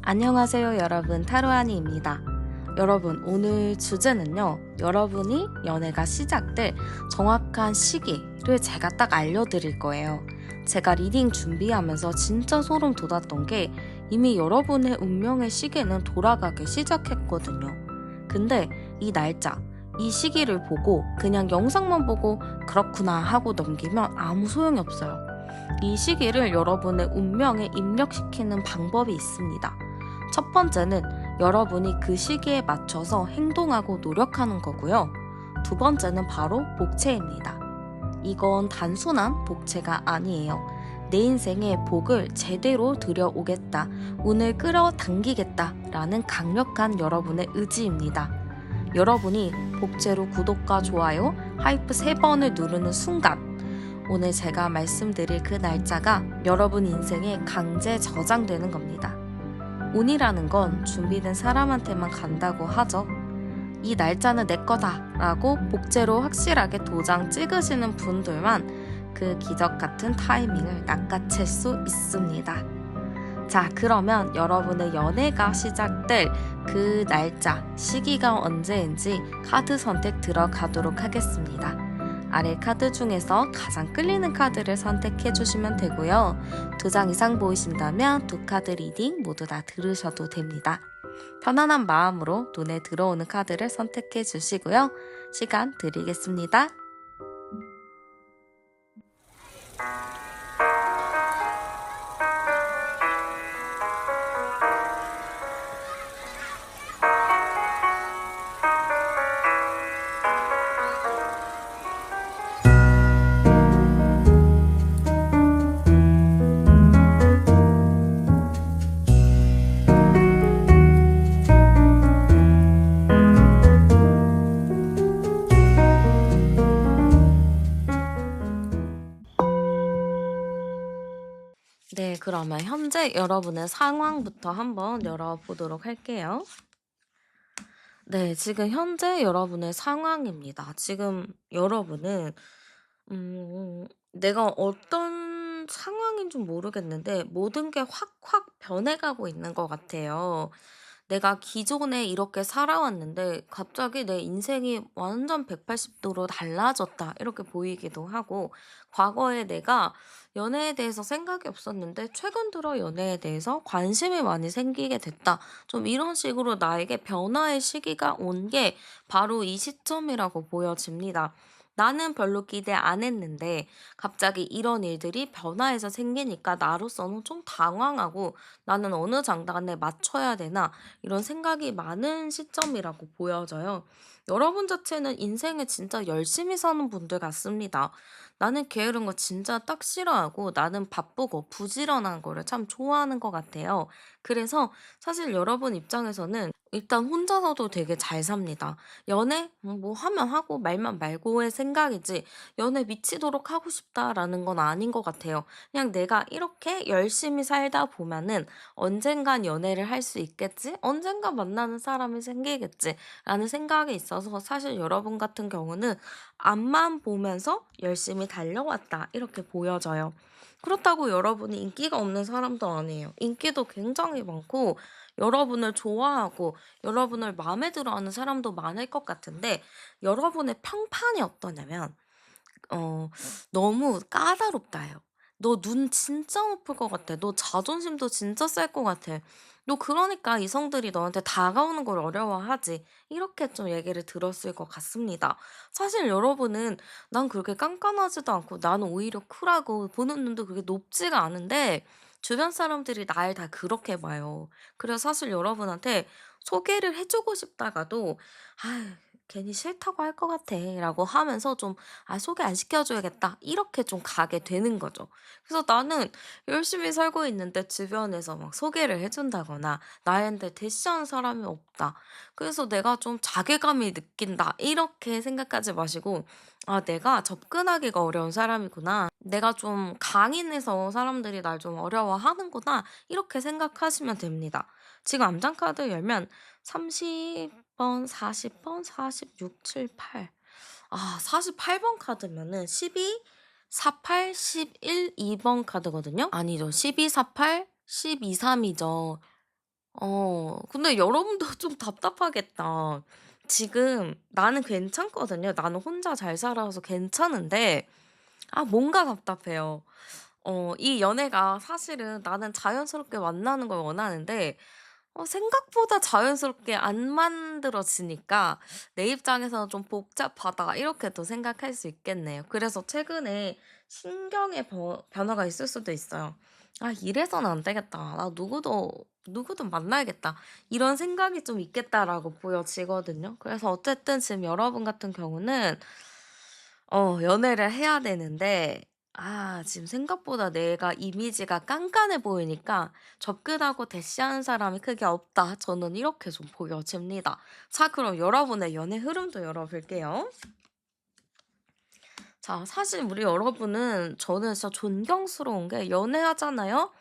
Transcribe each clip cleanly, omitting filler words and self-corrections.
안녕하세요 여러분, 타로아니입니다. 여러분, 오늘 주제는요, 여러분이 연애가 시작될 정확한 시기를 제가 딱 알려드릴 거예요. 제가 리딩 준비하면서 진짜 소름 돋았던 게 이미 여러분의 운명의 시계는 돌아가기 시작했거든요. 근데 이 날짜, 이 시기를 보고 그냥 영상만 보고 그렇구나 하고 넘기면 아무 소용이 없어요. 이 시기를 여러분의 운명에 입력시키는 방법이 있습니다. 첫 번째는 여러분이 그 시기에 맞춰서 행동하고 노력하는 거고요. 두 번째는 바로 복채입니다. 이건 단순한 복채가 아니에요. 내 인생에 복을 제대로 들여오겠다, 운을 끌어당기겠다 라는 강력한 여러분의 의지입니다. 여러분이 복채로 구독과 좋아요, 하이프 3번을 누르는 순간 오늘 제가 말씀드릴 그 날짜가 여러분 인생에 강제 저장되는 겁니다. 운이라는 건 준비된 사람한테만 간다고 하죠. 이 날짜는 내 거다 라고 복제로 확실하게 도장 찍으시는 분들만 그 기적 같은 타이밍을 낚아챌 수 있습니다. 자, 그러면 여러분의 연애가 시작될 그 날짜, 시기가 언제인지 카드 선택 들어가도록 하겠습니다. 아래 카드 중에서 가장 끌리는 카드를 선택해 주시면 되고요. 2장 이상 보이신다면 2카드 리딩 모두 다 들으셔도 됩니다. 편안한 마음으로 눈에 들어오는 카드를 선택해 주시고요. 시간 드리겠습니다. 네, 그러면 현재 여러분의 상황부터 한번 열어보도록 할게요. 네, 지금 현재 여러분의 상황입니다. 지금 여러분은 내가 어떤 상황인 줄 모르겠는데 모든 게 확확 변해가고 있는 것 같아요. 내가 기존에 이렇게 살아왔는데 갑자기 내 인생이 완전 180도로 달라졌다, 이렇게 보이기도 하고, 과거에 내가 연애에 대해서 생각이 없었는데 최근 들어 연애에 대해서 관심이 많이 생기게 됐다. 좀 이런 식으로 나에게 변화의 시기가 온 게 바로 이 시점이라고 보여집니다. 나는 별로 기대 안 했는데 갑자기 이런 일들이 변화해서 생기니까 나로서는 좀 당황하고, 나는 어느 장단에 맞춰야 되나 이런 생각이 많은 시점이라고 보여져요. 여러분 자체는 인생에 진짜 열심히 사는 분들 같습니다. 나는 게으른 거 진짜 딱 싫어하고, 나는 바쁘고 부지런한 거를 참 좋아하는 것 같아요. 그래서 사실 여러분 입장에서는 일단 혼자서도 되게 잘 삽니다. 연애? 뭐 하면 하고 말면 말고의 생각이지 연애 미치도록 하고 싶다라는 건 아닌 것 같아요. 그냥 내가 이렇게 열심히 살다 보면은 언젠간 연애를 할 수 있겠지? 언젠간 만나는 사람이 생기겠지? 라는 생각이 있어서 사실 여러분 같은 경우는 앞만 보면서 열심히 달려왔다, 이렇게 보여져요. 그렇다고 여러분이 인기가 없는 사람도 아니에요. 인기도 굉장히 많고 여러분을 좋아하고 여러분을 마음에 들어하는 사람도 많을 것 같은데, 여러분의 평판이 어떠냐면 어 너무 까다롭다예요. "너 눈 진짜 높을 것 같아. 너 자존심도 진짜 셀 것 같아. 너 그러니까 이성들이 너한테 다가오는 걸 어려워하지." 이렇게 좀 얘기를 들었을 것 같습니다. 사실 여러분은 "난 그렇게 깐깐하지도 않고 나는 오히려 쿨하고 보는 눈도 그렇게 높지가 않은데 주변 사람들이 날 다 그렇게 봐요." 그래서 사실 여러분한테 소개를 해 주고 싶다가도 "아유, 괜히 싫다고 할 것 같아."라고 하면서 좀 '아, 소개 안 시켜 줘야겠다.' 이렇게 좀 가게 되는 거죠. 그래서 나는 열심히 살고 있는데 주변에서 막 소개를 해 준다거나 나한테 대시하는 사람이 없다, 그래서 내가 좀 자괴감이 느낀다, 이렇게 생각하지 마시고 '아, 내가 접근하기가 어려운 사람이구나. 내가 좀 강인해서 사람들이 날 좀 어려워하는구나.' 이렇게 생각하시면 됩니다. 지금 암장 카드 열면 30번, 40번, 46, 7, 8. 48번 카드면은 12, 48, 11, 2번 카드거든요. 아니죠. 12, 48, 12, 3이죠. 근데 여러분도 좀 답답하겠다. 지금 나는 괜찮거든요. 나는 혼자 잘 살아서 괜찮은데 뭔가 답답해요. 이 연애가 사실은 나는 자연스럽게 만나는 걸 원하는데 생각보다 자연스럽게 안 만들어지니까 '내 입장에서는 좀 복잡하다.' 이렇게 또 생각할 수 있겠네요. 그래서 최근에 신경의 변화가 있을 수도 있어요. '아 이래서는 안 되겠다. 나 누구든 만나야겠다.' 이런 생각이 좀 있겠다라고 보여지거든요. 그래서 어쨌든 지금 여러분 같은 경우는 연애를 해야 되는데 지금 생각보다 내가 이미지가 깐깐해 보이니까 '접근하고 대시하는 사람이 크게 없다.' 저는 이렇게 좀 보여집니다. 자 그럼 여러분의 연애 흐름도 열어볼게요. 자 사실 우리 여러분은 저는 진짜 존경스러운 게 연애하잖아요?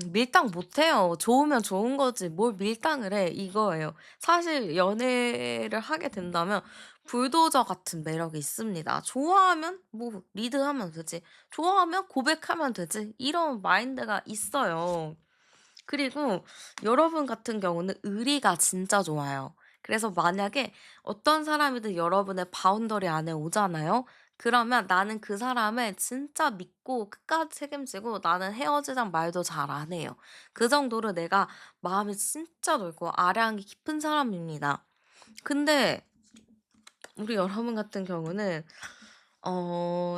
밀당 못 해요. 좋으면 좋은 거지 뭘 밀당을 해 이거예요. 사실 연애를 하게 된다면 불도저 같은 매력이 있습니다. 좋아하면 뭐 리드하면 되지. 좋아하면 고백하면 되지. 이런 마인드가 있어요. 그리고 여러분 같은 경우는 의리가 진짜 좋아요. 그래서 만약에 어떤 사람이든 여러분의 바운더리 안에 오잖아요. 그러면 나는 그 사람을 진짜 믿고 끝까지 책임지고 나는 헤어지자는 말도 잘 안 해요. 그 정도로 내가 마음이 진짜 넓고 아량이 깊은 사람입니다. 근데 우리 여러분 같은 경우는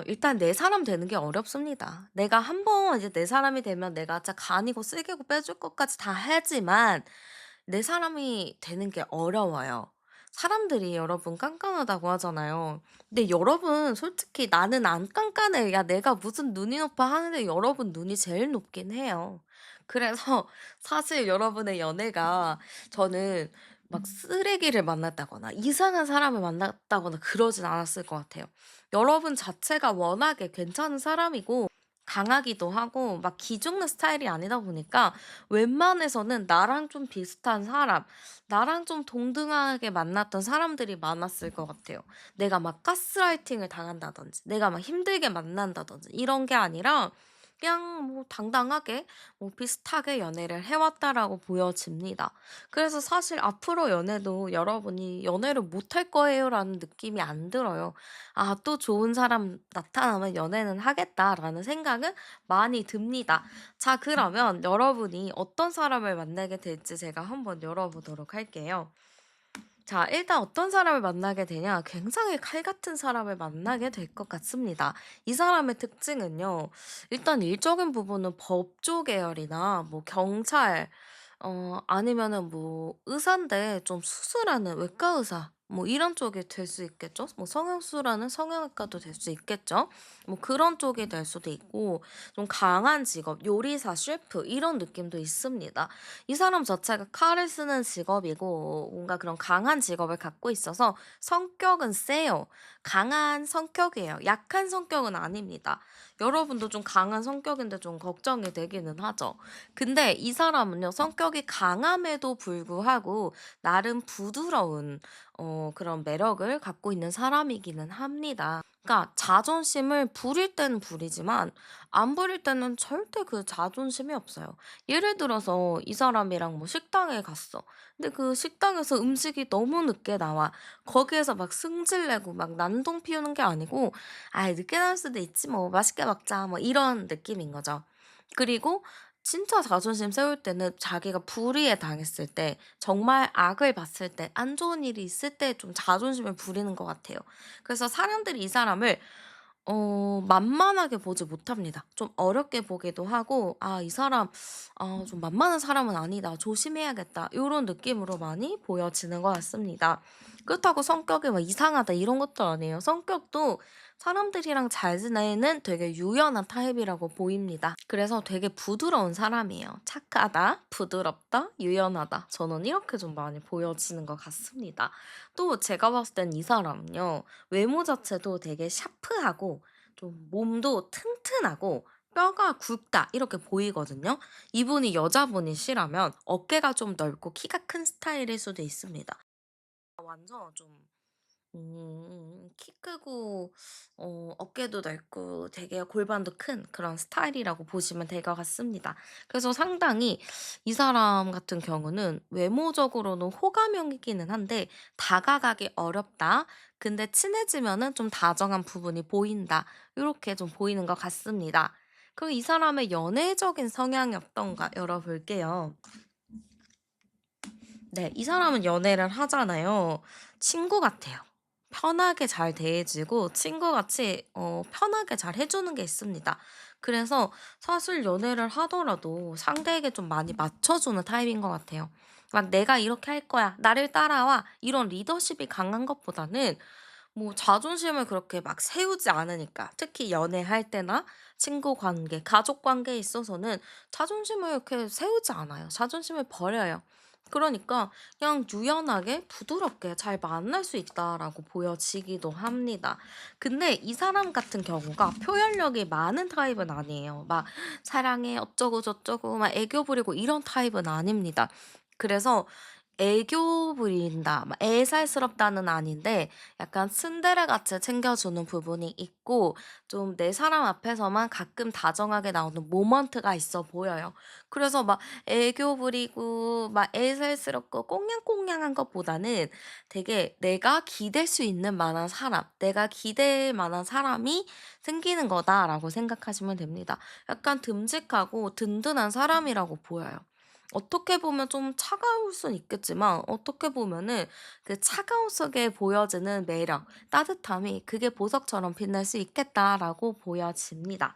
일단 내 사람 되는 게 어렵습니다. 내가 한번 이제 내 사람이 되면 내가 진짜 간이고 쓸개고 빼줄 것까지 다 하지만 내 사람이 되는 게 어려워요. 사람들이 여러분 깐깐하다고 하잖아요. 근데 여러분 솔직히 "나는 안 깐깐해." 야 내가 무슨 눈이 높아 하는데 여러분 눈이 제일 높긴 해요. 그래서 사실 여러분의 연애가 저는 막 쓰레기를 만났다거나 이상한 사람을 만났다거나 그러진 않았을 것 같아요. 여러분 자체가 워낙에 괜찮은 사람이고 강하기도 하고 막 기죽는 스타일이 아니다 보니까 웬만해서는 나랑 좀 비슷한 사람, 나랑 좀 동등하게 만났던 사람들이 많았을 것 같아요. 내가 막 가스라이팅을 당한다든지, 내가 막 힘들게 만난다든지 이런 게 아니라 그냥 뭐 당당하게 뭐 비슷하게 연애를 해왔다라고 보여집니다. 그래서 사실 앞으로 연애도 여러분이 '연애를 못할 거예요.'라는 느낌이 안 들어요. '또 좋은 사람 나타나면 연애는 하겠다.'라는 생각은 많이 듭니다. 자 그러면 여러분이 어떤 사람을 만나게 될지 제가 한번 열어보도록 할게요. 자 일단 어떤 사람을 만나게 되냐 굉장히 칼 같은 사람을 만나게 될 것 같습니다. 이 사람의 특징은요. 일단 일적인 부분은 법조 계열이나 뭐 경찰 아니면은 뭐 의사인데 좀 수술하는 외과 의사 뭐 이런 쪽이 될 수 있겠죠. 뭐 성형수술하는 성형외과도 될 수 있겠죠. 뭐 그런 쪽이 될 수도 있고 좀 강한 직업 요리사, 셰프 이런 느낌도 있습니다. 이 사람 자체가 칼을 쓰는 직업이고 뭔가 그런 강한 직업을 갖고 있어서 성격은 세요. 강한 성격이에요. 약한 성격은 아닙니다. 여러분도 좀 강한 성격인데 좀 걱정이 되기는 하죠. 근데 이 사람은요, 성격이 강함에도 불구하고 나름 부드러운 그런 매력을 갖고 있는 사람이기는 합니다. 그러니까 자존심을 부릴 때는 부리지만 안 부릴 때는 절대 그 자존심이 없어요. 예를 들어서 이 사람이랑 뭐 식당에 갔어. 근데 그 식당에서 음식이 너무 늦게 나와. 거기에서 막 승질내고 막 난동 피우는 게 아니고 "아이 늦게 나올 수도 있지 뭐. 맛있게 먹자." 뭐 이런 느낌인 거죠. 그리고 진짜 자존심 세울 때는 자기가 불의에 당했을 때 정말 악을 봤을 때 안 좋은 일이 있을 때 좀 자존심을 부리는 것 같아요. 그래서 사람들이 이 사람을 만만하게 보지 못합니다. 좀 어렵게 보기도 하고 '아 이 사람 좀 만만한 사람은 아니다. 조심해야겠다.' 요런 느낌으로 많이 보여지는 것 같습니다. 그렇다고 성격이 막 이상하다 이런 것도 아니에요. 성격도 사람들이랑 잘 지내는 되게 유연한 타입이라고 보입니다. 그래서 되게 부드러운 사람이에요. 착하다, 부드럽다, 유연하다. 저는 이렇게 좀 많이 보여지는 것 같습니다. 또 제가 봤을 땐 이 사람은요. 외모 자체도 되게 샤프하고 좀 몸도 튼튼하고 뼈가 굵다 이렇게 보이거든요. 이분이 여자분이시라면 어깨가 좀 넓고 키가 큰 스타일일 수도 있습니다. 완전 좀 키 크고 어깨도 넓고 되게 골반도 큰 그런 스타일이라고 보시면 될 것 같습니다. 그래서 상당히 이 사람 같은 경우는 외모적으로는 호감형이기는 한데 다가가기 어렵다. 근데 친해지면은 좀 다정한 부분이 보인다. 이렇게 좀 보이는 것 같습니다. 그럼 이 사람의 연애적인 성향이 어떤가 열어볼게요. 네. 이 사람은 연애를 하잖아요. 친구 같아요. 편하게 잘 대해주고 친구같이 편하게 잘 해 주는 게 있습니다. 그래서 사실 연애를 하더라도 상대에게 좀 많이 맞춰 주는 타입인 것 같아요. 막 "내가 이렇게 할 거야. 나를 따라와." 이런 리더십이 강한 것보다는 뭐 자존심을 그렇게 막 세우지 않으니까 특히 연애할 때나 친구 관계, 가족 관계에 있어서는 자존심을 이렇게 세우지 않아요. 자존심을 버려요. 그러니까 그냥 유연하게 부드럽게 잘 만날 수 있다라고 보여지기도 합니다. 근데 이 사람 같은 경우가 표현력이 많은 타입은 아니에요. 막 "사랑해." 어쩌고 저쩌고 막 애교 부리고 이런 타입은 아닙니다. 그래서 애교 부린다 막 애살스럽다는 아닌데 약간 츤데레같이 챙겨주는 부분이 있고 좀 내 사람 앞에서만 가끔 다정하게 나오는 모먼트가 있어 보여요. 그래서 막 애교 부리고 막 애살스럽고 꽁냥꽁냥한 것보다는 되게 내가 기댈 수 있는 만한 사람, 내가 기댈 만한 사람이 생기는 거다라고 생각하시면 됩니다. 약간 듬직하고 든든한 사람이라고 보여요. 어떻게 보면 좀 차가울 순 있겠지만 어떻게 보면은 그 차가움 속에 보여지는 매력, 따뜻함이 그게 보석처럼 빛날 수 있겠다라고 보여집니다.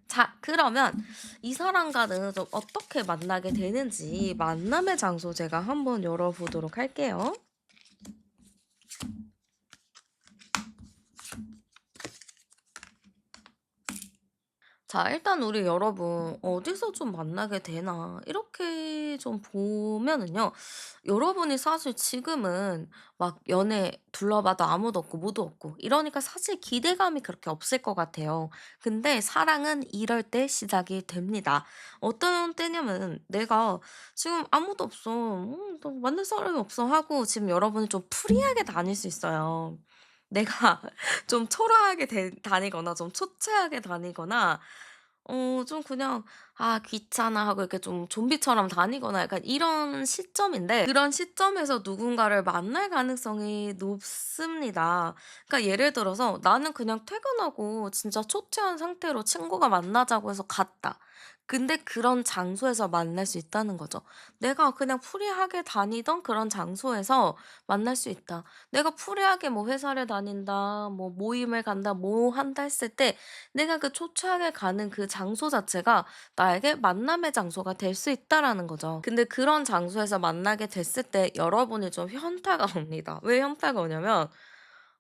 자, 그러면 이 사람과는 좀 어떻게 만나게 되는지 만남의 장소 제가 한번 열어보도록 할게요. 자, 일단 우리 여러분 어디서 좀 만나게 되나 이렇게 좀 보면은요. 여러분이 사실 지금은 막 연애 둘러봐도 아무도 없고 뭐도 없고 이러니까 사실 기대감이 그렇게 없을 것 같아요. 근데 사랑은 이럴 때 시작이 됩니다. 어떤 때냐면 내가 지금 아무도 없어. 너 만날 사람이 없어 하고 지금 여러분이 좀 프리하게 다닐 수 있어요. 내가 좀 초라하게 다니거나 좀 초췌하게 다니거나 좀 그냥 '아 귀찮아.' 하고 이렇게 좀 좀비처럼 다니거나 약간 이런 시점인데 그런 시점에서 누군가를 만날 가능성이 높습니다. 그러니까 예를 들어서 나는 그냥 퇴근하고 진짜 초췌한 상태로 친구가 만나자고 해서 갔다. 근데 그런 장소에서 만날 수 있다는 거죠. 내가 그냥 프리하게 다니던 그런 장소에서 만날 수 있다. 내가 프리하게 뭐 회사를 다닌다, 뭐 모임을 간다, 뭐 한다 했을 때 내가 그 초췌하게 가는 그 장소 자체가 나에게 만남의 장소가 될 수 있다라는 거죠. 근데 그런 장소에서 만나게 됐을 때 여러분이 좀 현타가 옵니다. 왜 현타가 오냐면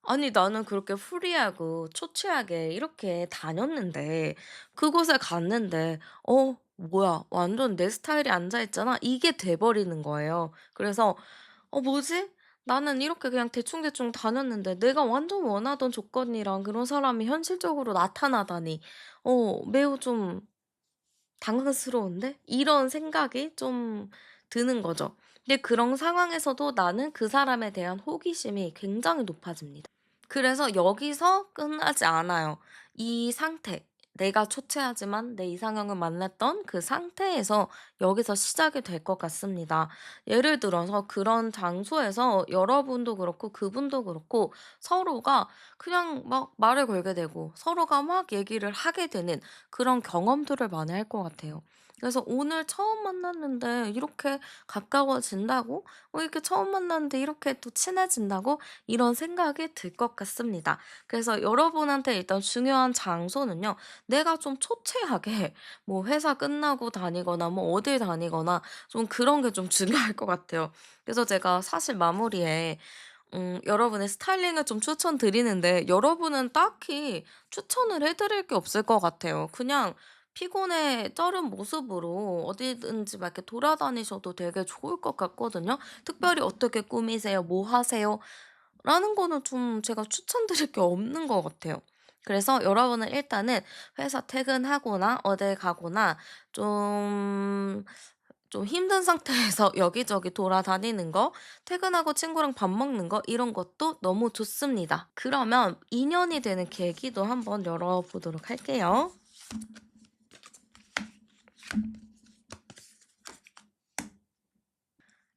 아니 나는 그렇게 프리하고 초췌하게 이렇게 다녔는데 그곳에 갔는데 뭐야 완전 내 스타일이 앉아 있잖아. 이게 돼 버리는 거예요. 그래서 '뭐지? 나는 이렇게 그냥 대충대충 다녔는데 내가 완전 원하던 조건이랑 그런 사람이 현실적으로 나타나다니 매우 좀 당황스러운데?' 이런 생각이 좀 드는 거죠. 근데 그런 상황에서도 나는 그 사람에 대한 호기심이 굉장히 높아집니다. 그래서 여기서 끝나지 않아요. 이 상태, 내가 초췌하지만 내 이상형을 만났던 그 상태에서 여기서 시작이 될 것 같습니다. 예를 들어서 그런 장소에서 여러분도 그렇고 그분도 그렇고 서로가 그냥 막 말을 걸게 되고 서로가 막 얘기를 하게 되는 그런 경험들을 많이 할 것 같아요. 그래서 오늘 처음 만났는데 이렇게 가까워진다고? 이렇게 처음 만났는데 이렇게 또 친해진다고? 이런 생각이 들 것 같습니다. 그래서 여러분한테 일단 중요한 장소는요. 내가 좀 초췌하게 뭐 회사 끝나고 다니거나 뭐 어딜 다니거나 좀 그런 게 좀 중요할 것 같아요. 그래서 제가 사실 마무리에 여러분의 스타일링을 좀 추천드리는데 여러분은 딱히 추천을 해 드릴 게 없을 것 같아요. 그냥 피곤에 쩔은 모습으로 어디든지 막 이렇게 돌아다니셔도 되게 좋을 것 같거든요. 특별히 "어떻게 꾸미세요? 뭐 하세요?" 라는 거는 좀 제가 추천드릴 게 없는 것 같아요. 그래서 여러분은 일단은 회사 퇴근하거나 어딜 가거나 좀 좀 힘든 상태에서 여기저기 돌아다니는 거, 퇴근하고 친구랑 밥 먹는 거 이런 것도 너무 좋습니다. 그러면 인연이 되는 계기도 한번 열어보도록 할게요.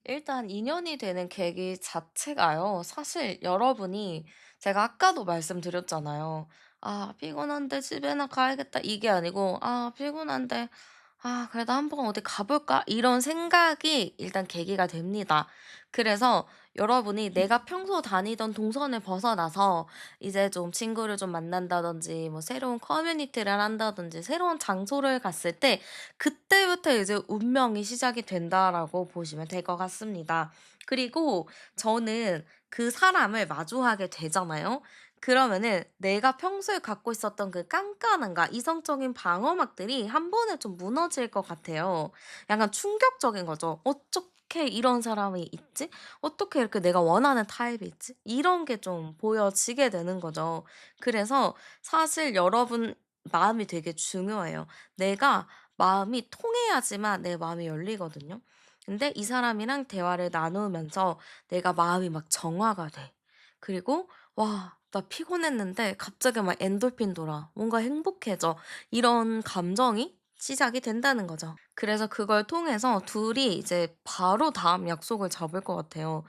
일단 인연이 되는 계기 자체가요. 사실 여러분이 제가 아까도 말씀드렸잖아요. "아 피곤한데 집에나 가야겠다." 이게 아니고 "아 피곤한데 그래도 한번 어디 가 볼까?" 이런 생각이 일단 계기가 됩니다. 그래서 여러분이 내가 평소 다니던 동선을 벗어나서 이제 좀 친구를 좀 만난다든지 뭐 새로운 커뮤니티를 한다든지 새로운 장소를 갔을 때 그때부터 이제 운명이 시작이 된다라고 보시면 될 것 같습니다. 그리고 저는 그 사람을 마주하게 되잖아요. 그러면은 내가 평소에 갖고 있었던 그 깐깐함과 이성적인 방어막들이 한 번에 좀 무너질 것 같아요. 약간 충격적인 거죠. '어떻게 이런 사람이 있지? 어떻게 이렇게 내가 원하는 타입이 있지?' 이런 게 좀 보여지게 되는 거죠. 그래서 사실 여러분 마음이 되게 중요해요. 내가 마음이 통해야지만 내 마음이 열리거든요. 근데 이 사람이랑 대화를 나누면서 내가 마음이 막 정화가 돼. 그리고 '와 나 피곤했는데 갑자기 막 엔돌핀 돌아. 뭔가 행복해져.' 이런 감정이 시작이 된다는 거죠. 그래서 그걸 통해서 둘이 이제 바로 다음 약속을 잡을 것 같아요.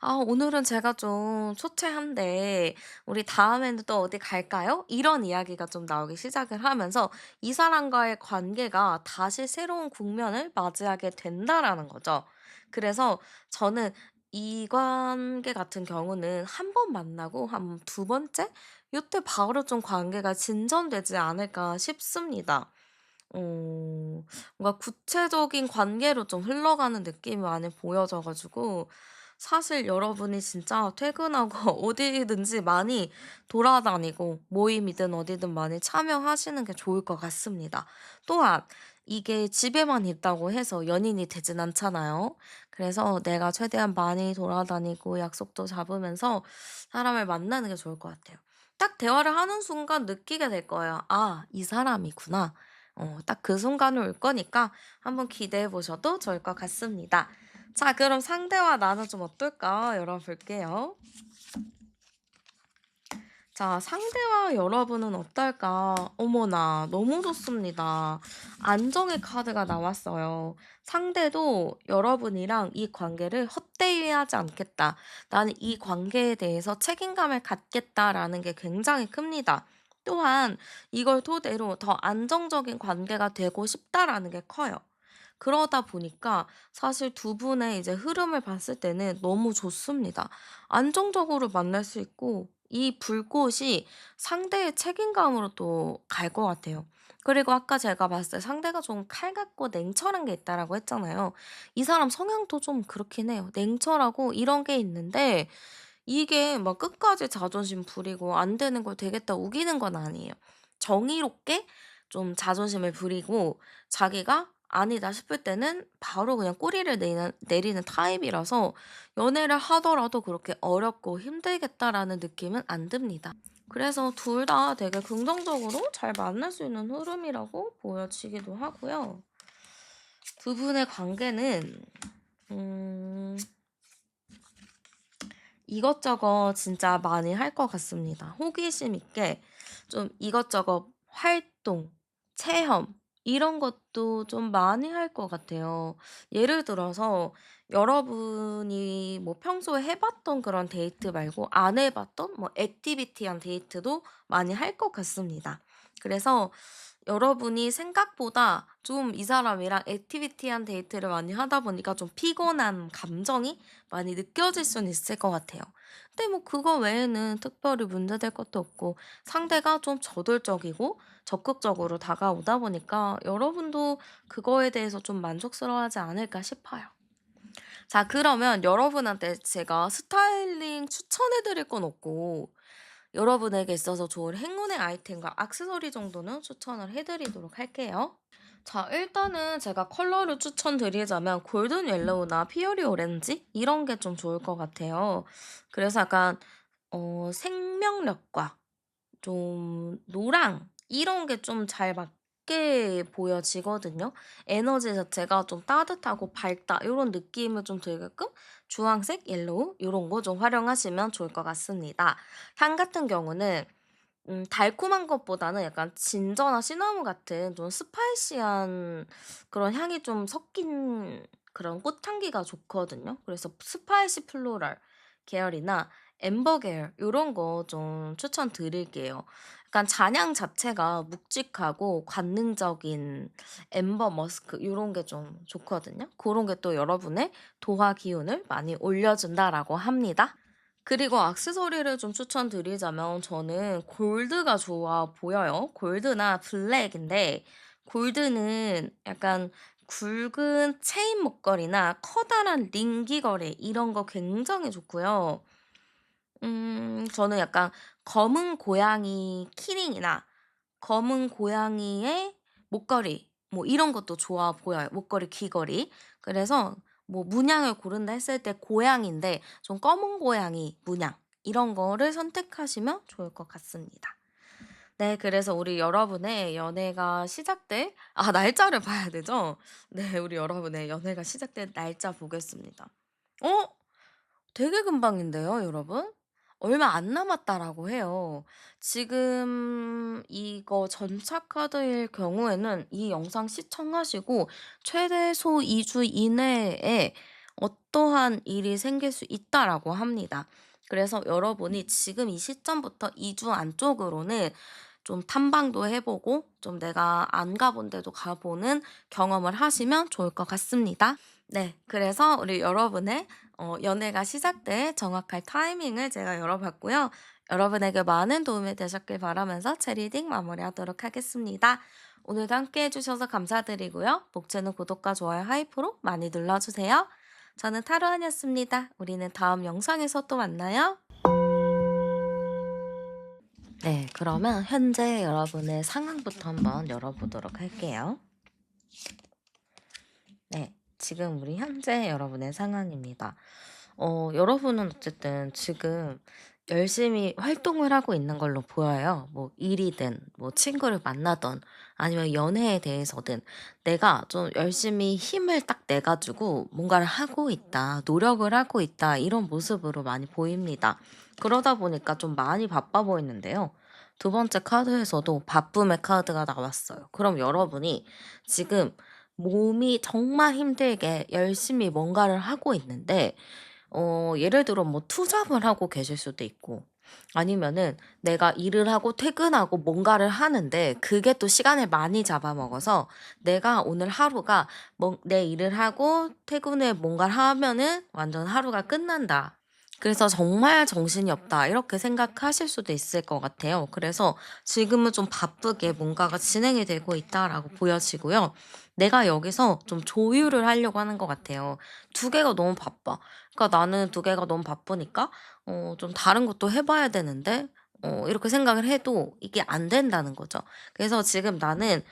"아 오늘은 제가 좀 초췌한데 우리 다음에는 또 어디 갈까요?" 이런 이야기가 좀 나오기 시작을 하면서 이 사람과의 관계가 다시 새로운 국면을 맞이하게 된다라는 거죠. 그래서 저는 이 관계 같은 경우는 한 번 만나고 한 두 번째 요때 바로 좀 관계가 진전되지 않을까 싶습니다. 어 뭔가 구체적인 관계로 좀 흘러가는 느낌이 많이 보여져 가지고 사실 여러분이 진짜 퇴근하고 어디든지 많이 돌아다니고 모임이든 어디든 많이 참여하시는 게 좋을 것 같습니다. 또한 이게 집에만 있다고 해서 연인이 되진 않잖아요. 그래서 내가 최대한 많이 돌아다니고 약속도 잡으면서 사람을 만나는 게 좋을 것 같아요. 딱 대화를 하는 순간 느끼게 될 거예요. '아 이 사람이구나.' 딱 그 순간을 올 거니까 한번 기대해 보셔도 좋을 것 같습니다. 자 그럼 상대와 나는 좀 어떨까 열어볼게요. 자 상대와 여러분은 어떨까? 어머나 너무 좋습니다. 안정의 카드가 나왔어요. 상대도 여러분이랑 이 관계를 헛되이 하지 않겠다. 나는 이 관계에 대해서 책임감을 갖겠다라는 게 굉장히 큽니다. 또한 이걸 토대로 더 안정적인 관계가 되고 싶다라는 게 커요. 그러다 보니까 사실 두 분의 이제 흐름을 봤을 때는 너무 좋습니다. 안정적으로 만날 수 있고 이 불꽃이 상대의 책임감으로 또 갈 것 같아요. 그리고 아까 제가 봤을 때 상대가 좀 칼 같고 냉철한 게 있다라고 했잖아요. 이 사람 성향도 좀 그렇긴 해요. 냉철하고 이런 게 있는데 이게 막 끝까지 자존심 부리고 안 되는 걸 되겠다 우기는 건 아니에요. 정의롭게 좀 자존심을 부리고 자기가 아니다 싶을 때는 바로 그냥 꼬리를 내리는 타입이라서 연애를 하더라도 그렇게 어렵고 힘들겠다라는 느낌은 안 듭니다. 그래서 둘 다 되게 긍정적으로 잘 만날 수 있는 흐름이라고 보여지기도 하고요. 두 분의 관계는 음 이것저것 진짜 많이 할 것 같습니다. 호기심 있게 좀 이것저것 활동, 체험 이런 것도 좀 많이 할 것 같아요. 예를 들어서 여러분이 뭐 평소에 해 봤던 그런 데이트 말고 안 해 봤던 뭐 액티비티한 데이트도 많이 할 것 같습니다. 그래서 여러분이 생각보다 좀 이 사람이랑 액티비티한 데이트를 많이 하다 보니까 좀 피곤한 감정이 많이 느껴질 수는 있을 것 같아요. 근데 뭐 그거 외에는 특별히 문제될 것도 없고 상대가 좀 저돌적이고 적극적으로 다가오다 보니까 여러분도 그거에 대해서 좀 만족스러워하지 않을까 싶어요. 자, 그러면 여러분한테 제가 스타일링 추천해 드릴 건 없고 여러분에게 있어서 좋은 행운의 아이템과 액세서리 정도는 추천을 해 드리도록 할게요. 자 일단은 제가 컬러를 추천드리자면 골든 옐로우나 피어리 오렌지 이런 게 좀 좋을 것 같아요. 그래서 약간 생명력과 좀 노랑 이런 게 좀 잘 밝게 보여지거든요. 에너지 자체가 좀 따뜻하고 밝다 요런 느낌을 좀 들게끔 주황색, 옐로우 요런 거 좀 활용하시면 좋을 것 같습니다. 향 같은 경우는 달콤한 것보다는 약간 진저나 시나몬 같은 좀 스파이시한 그런 향이 좀 섞인 그런 꽃향기가 좋거든요. 그래서 스파이시 플로럴 계열이나 앰버 계열 요런 거 좀 추천드릴게요. 약간 잔향 자체가 묵직하고 관능적인 앰버 머스크 요런 게 좀 좋거든요. 고런 게 또 여러분의 도화 기운을 많이 올려준다라고 합니다. 그리고 액세서리를 좀 추천드리자면 저는 골드가 좋아 보여요. 골드나 블랙인데 골드는 약간 굵은 체인 목걸이나 커다란 링 귀걸이 이런 거 굉장히 좋고요. 저는 약간 검은 고양이 키링이나 검은 고양이의 목걸이 뭐 이런 것도 좋아 보여요. 목걸이, 귀걸이. 그래서 뭐 문양을 고른다 했을 때 고양인데 좀 검은 고양이 문양 이런 거를 선택하시면 좋을 것 같습니다. 네, 그래서 우리 여러분의 연애가 시작될 날짜를 봐야 되죠? 네, 우리 여러분의 연애가 시작될 날짜 보겠습니다. 어? 되게 금방인데요, 여러분? 얼마 안 남았다라고 해요. 지금 이거 전차 카드일 경우에는 이 영상 시청하시고 최대소 2주 이내에 어떠한 일이 생길 수 있다라고 합니다. 그래서 여러분이 지금 이 시점부터 2주 안쪽으로는 좀 탐방도 해 보고 좀 내가 안 가본 데도 가 보는 경험을 하시면 좋을 것 같습니다. 네. 그래서 우리 여러분의 연애가 시작될 정확할 타이밍을 제가 열어봤고요. 여러분에게 많은 도움이 되셨길 바라면서 제 리딩 마무리하도록 하겠습니다. 오늘도 함께 해주셔서 감사드리고요. 목채는 구독과 좋아요, 하이프로 많이 눌러주세요. 저는 타로안이었습니다. 우리는 다음 영상에서 또 만나요. 네, 그러면 현재 여러분의 상황부터 한번 열어보도록 할게요. 네, 지금 우리 현재 여러분의 상황입니다. 여러분은 어쨌든 지금 열심히 활동을 하고 있는 걸로 보여요. 뭐 일이든, 뭐 친구를 만나든, 아니면 연애에 대해서든 내가 좀 열심히 힘을 딱 내가지고 뭔가를 하고 있다, 노력을 하고 있다, 이런 모습으로 많이 보입니다. 그러다 보니까 좀 많이 바빠 보이는데요. 두 번째 카드에서도 바쁨의 카드가 나왔어요. 그럼 여러분이 지금 몸이 정말 힘들게 열심히 뭔가를 하고 있는데 예를 들어 뭐 투잡을 하고 계실 수도 있고 아니면은 내가 일을 하고 퇴근하고 뭔가를 하는데 그게 또 시간을 많이 잡아먹어서 내가 오늘 하루가 내 일을 하고 퇴근에 뭔가를 하면은 완전 하루가 끝난다. 그래서 '정말 정신이 없다.' 이렇게 생각하실 수도 있을 것 같아요. 그래서 지금은 좀 바쁘게 뭔가가 진행이 되고 있다라고 보여지고요. 내가 여기서 좀 조율을 하려고 하는 것 같아요. 두 개가 너무 바빠. 그러니까 나는 두 개가 너무 바쁘니까 좀 다른 것도 해 봐야 되는데 이렇게 생각을 해도 이게 안 된다는 거죠. 그래서 지금 나는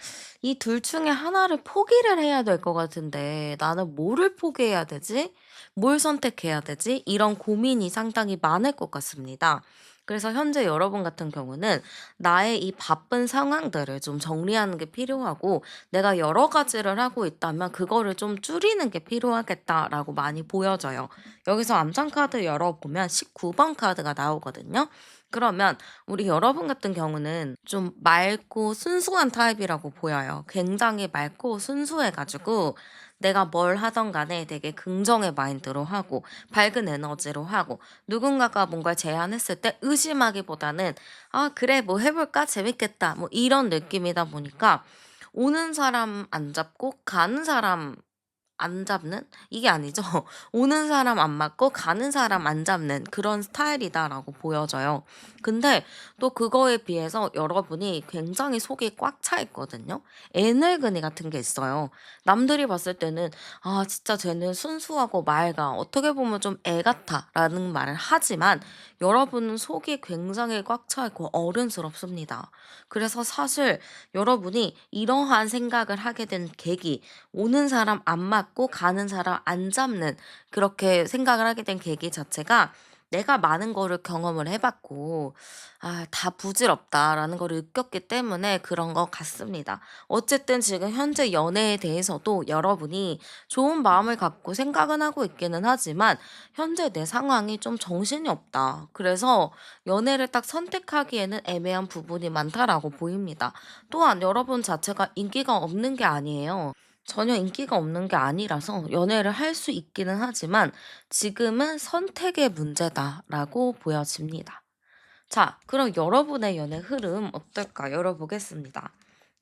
이 둘 중에 하나를 포기를 해야 될 것 같은데 '나는 뭐를 포기해야 되지? 뭘 선택해야 되지?' 이런 고민이 상당히 많을 것 같습니다. 그래서 현재 여러분 같은 경우는 나의 이 바쁜 상황들을 좀 정리하는 게 필요하고 내가 여러 가지를 하고 있다면 그거를 좀 줄이는 게 필요하겠다라고 많이 보여져요. 여기서 암상 카드 열어보면 19번 카드가 나오거든요. 그러면 우리 여러분 같은 경우는 좀 맑고 순수한 타입이라고 보여요. 굉장히 맑고 순수해 가지고 내가 뭘 하던 간에 되게 긍정의 마인드로 하고 밝은 에너지로 하고 누군가가 뭔가를 제안했을 때 의심하기보다는 '아 그래 뭐 해 볼까? 재밌겠다.' 뭐 이런 느낌이다 보니까 오는 사람 안 잡고 가는 사람 안 잡는? 이게 아니죠. 오는 사람 안 맞고 가는 사람 안 잡는 그런 스타일이다라고 보여져요. 근데 또 그거에 비해서 여러분이 굉장히 속이 꽉 차 있거든요. 에너그니 같은 게 있어요. 남들이 봤을 때는 '아 진짜 쟤는 순수하고 맑아. 어떻게 보면 좀 애 같아.'라는 말을 하지만 여러분은 속이 굉장히 꽉 차 있고 어른스럽습니다. 그래서 사실 여러분이 이러한 생각을 하게 된 계기 오는 사람 안 맞고 가는 사람 안 잡는 그렇게 생각을 하게 된 계기 자체가 내가 많은 거를 경험을 해 봤고 '아 다 부질없다.'라는 거를 느꼈기 때문에 그런 것 같습니다. 어쨌든 지금 현재 연애에 대해서도 여러분이 좋은 마음을 갖고 생각은 하고 있기는 하지만 현재 내 상황이 좀 정신이 없다. 그래서 연애를 딱 선택하기에는 애매한 부분이 많다라고 보입니다. 또한 여러분 자체가 인기가 없는 게 아니에요. 전혀 인기가 없는 게 아니라서 연애를 할 수 있기는 하지만 지금은 선택의 문제다라고 보여집니다. 자, 그럼 여러분의 연애 흐름 어떨까 열어보겠습니다.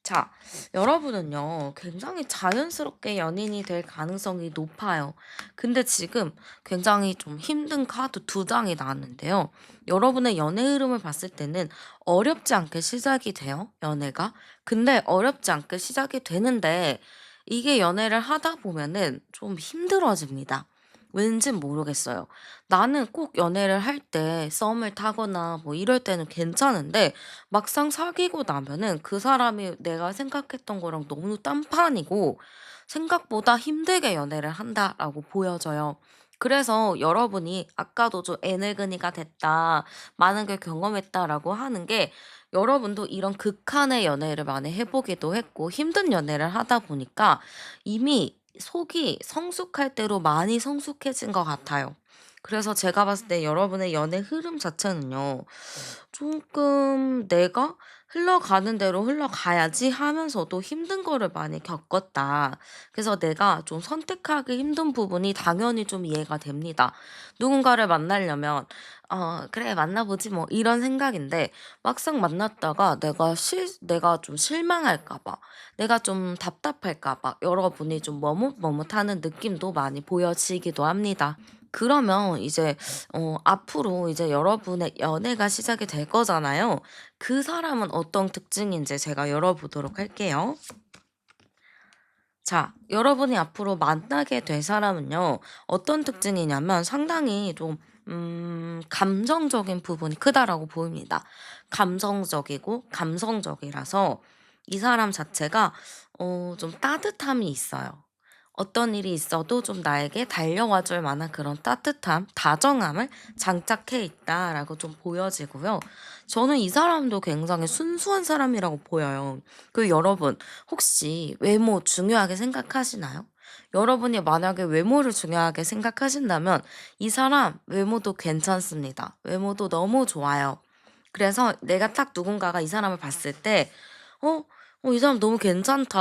자, 여러분은요, 굉장히 자연스럽게 연인이 될 가능성이 높아요. 근데 지금 굉장히 좀 힘든 카드 두 장이 나왔는데요. 여러분의 연애 흐름을 봤을 때는 어렵지 않게 시작이 돼요, 연애가. 근데 어렵지 않게 시작이 되는데, 이게 연애를 하다 보면은 좀 힘들어집니다. 왠진 모르겠어요. 나는 꼭 연애를 할 때 썸을 타거나 뭐 이럴 때는 괜찮은데 막상 사귀고 나면은 그 사람이 내가 생각했던 거랑 너무 딴판이고 생각보다 힘들게 연애를 한다라고 보여져요. 그래서 여러분이 아까도 좀 에너그니가 됐다, 많은 걸 경험했다라고 하는 게 여러분도 이런 극한의 연애를 많이 해보기도 했고 힘든 연애를 하다 보니까 이미 속이 성숙할 대로 많이 성숙해진 것 같아요. 그래서 제가 봤을 때 여러분의 연애 흐름 자체는요. 조금 '내가 흘러가는 대로 흘러가야지.' 하면서도 힘든 거를 많이 겪었다. 그래서 내가 좀 선택하기 힘든 부분이 당연히 좀 이해가 됩니다. 누군가를 만나려면 '그래 만나 보지 뭐.' 이런 생각인데 막상 만났다가 내가 좀 실망할까 봐, 내가 좀 답답할까 봐 여러분이 좀 머뭇머뭇하는 느낌도 많이 보여지기도 합니다. 그러면 이제 앞으로 이제 여러분의 연애가 시작이 될 거잖아요. 그 사람은 어떤 특징인지 제가 열어보도록 할게요. 자, 여러분이 앞으로 만나게 될 사람은요. 어떤 특징이냐면 상당히 좀 감정적인 부분이 크다라고 보입니다. 감성적이고 감성적이라서 이 사람 자체가 좀 따뜻함이 있어요. 어떤 일이 있어도 좀 나에게 달려와 줄 만한 그런 따뜻함, 다정함을 장착해 있다라고 좀 보여지고요. 저는 이 사람도 굉장히 순수한 사람이라고 보여요. 그 여러분, 혹시 외모 중요하게 생각하시나요? 여러분이 만약에 외모를 중요하게 생각하신다면 이 사람 외모도 괜찮습니다. 외모도 너무 좋아요. 그래서 내가 딱 누군가가 이 사람을 봤을 때, 어, 이 사람 너무 괜찮다.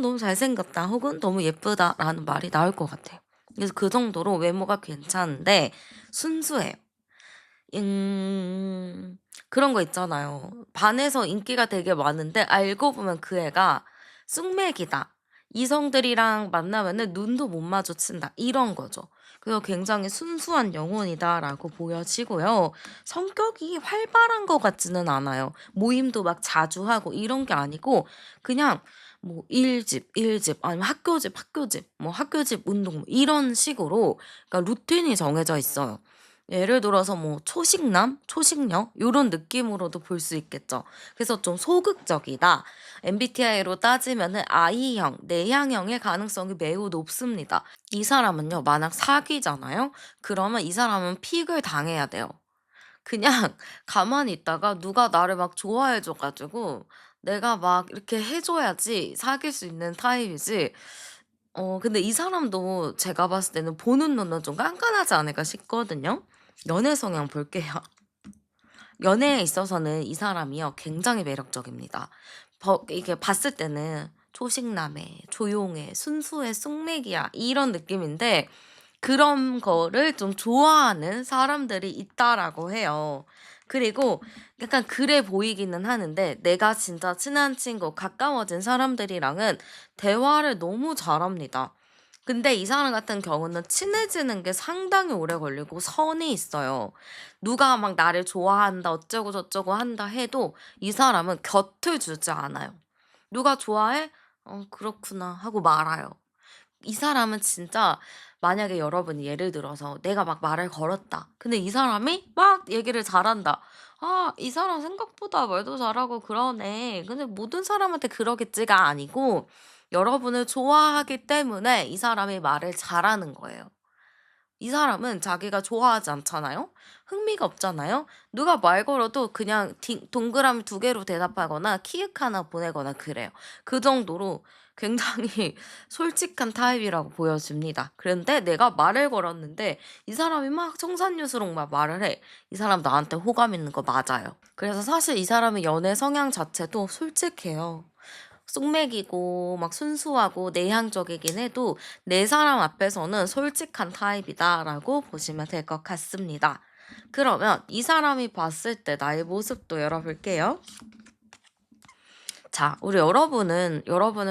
너무 잘생겼다. 혹은 너무 예쁘다라는 말이 나올 것 같아요. 그래서 그 정도로 외모가 괜찮은데 순수해요. 음, 그런 거 있잖아요. 반에서 인기가 되게 많은데 알고 보면 그 애가 쑥맥이다. 이성들이랑 만나면은 눈도 못 마주친다. 이런 거죠. 그래서 굉장히 순수한 영혼이다라고 보여지고요. 성격이 활발한 것 같지는 않아요. 모임도 막 자주 하고 이런 게 아니고 그냥 뭐 일집 아니면 학교집 뭐 학교집 운동 뭐 이런 식으로 그러니까 루틴이 정해져 있어요. 예를 들어서 뭐 초식남, 초식녀 요런 느낌으로도 볼 수 있겠죠. 그래서 좀 소극적이다. MBTI로 따지면은 I형, 내향형의 가능성이 매우 높습니다. 이 사람은요, 만약 사귀잖아요? 그러면 이 사람은 픽을 당해야 돼요. 그냥 가만히 있다가 누가 나를 막 좋아해 줘 가지고 내가 막 이렇게 해 줘야지 사귈 수 있는 타입이지. 근데 이 사람도 제가 봤을 때는 보는 눈은 좀 깐깐하지 않을까 싶거든요. 연애 성향 볼게요. 연애에 있어서는 이 사람이요 굉장히 매력적입니다. 이게 봤을 때는 초식남에 조용해, 순수해, 쑥맥이야 이런 느낌인데 그런 거를 좀 좋아하는 사람들이 있다라고 해요. 그리고 약간 그래 보이기는 하는데 내가 진짜 친한 친구, 가까워진 사람들이랑은 대화를 너무 잘합니다. 근데 이 사람 같은 경우는 친해지는 게 상당히 오래 걸리고 선이 있어요. 누가 막 나를 좋아한다, 어쩌고 저쩌고 한다 해도 이 사람은 곁을 주지 않아요. 누가 좋아해? 그렇구나 하고 말아요. 이 사람은 진짜 만약에 여러분이 예를 들어서 내가 막 말을 걸었다. 근데 이 사람이 막 얘기를 잘한다. 아, 이 사람 생각보다 말도 잘하고 그러네. 근데 모든 사람한테 그러겠지가 아니고 여러분을 좋아하기 때문에 이 사람이 말을 잘하는 거예요. 이 사람은 자기가 좋아하지 않잖아요. 흥미가 없잖아요. 누가 말 걸어도 그냥 동그라미 두 개로 대답하거나 키읔 하나 보내거나 그래요. 그 정도로 굉장히 솔직한 타입이라고 보여집니다. 그런데 내가 말을 걸었는데 이 사람이 막 청산유수록 막 말을 해. 이 사람 나한테 호감 있는 거 맞아요. 그래서 사실 이 사람의 연애 성향 자체도 솔직해요. 쑥맥이고 막 순수하고 내향적이긴 해도 내 사람 앞에서는 솔직한 타입이다라고 보시면 될 것 같습니다. 그러면 이 사람이 봤을 때 나의 모습도 열어볼게요. 자, 우리 여러분을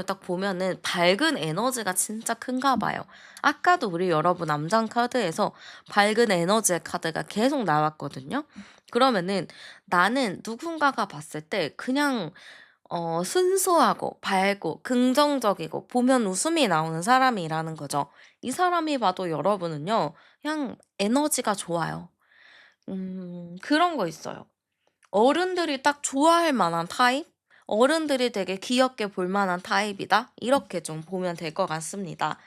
딱 보면은 밝은 에너지가 진짜 큰가 봐요. 아까도 우리 여러분 암장 카드에서 밝은 에너지의 카드가 계속 나왔거든요. 그러면은 나는 누군가가 봤을 때 그냥 순수하고 밝고 긍정적이고 보면 웃음이 나오는 사람이라는 거죠. 이 사람이 봐도 여러분은요, 그냥 에너지가 좋아요. 그런 거 있어요. 어른들이 딱 좋아할 만한 타입? 어른들이 되게 귀엽게 볼 만한 타입이다? 이렇게 좀 보면 될 것 같습니다.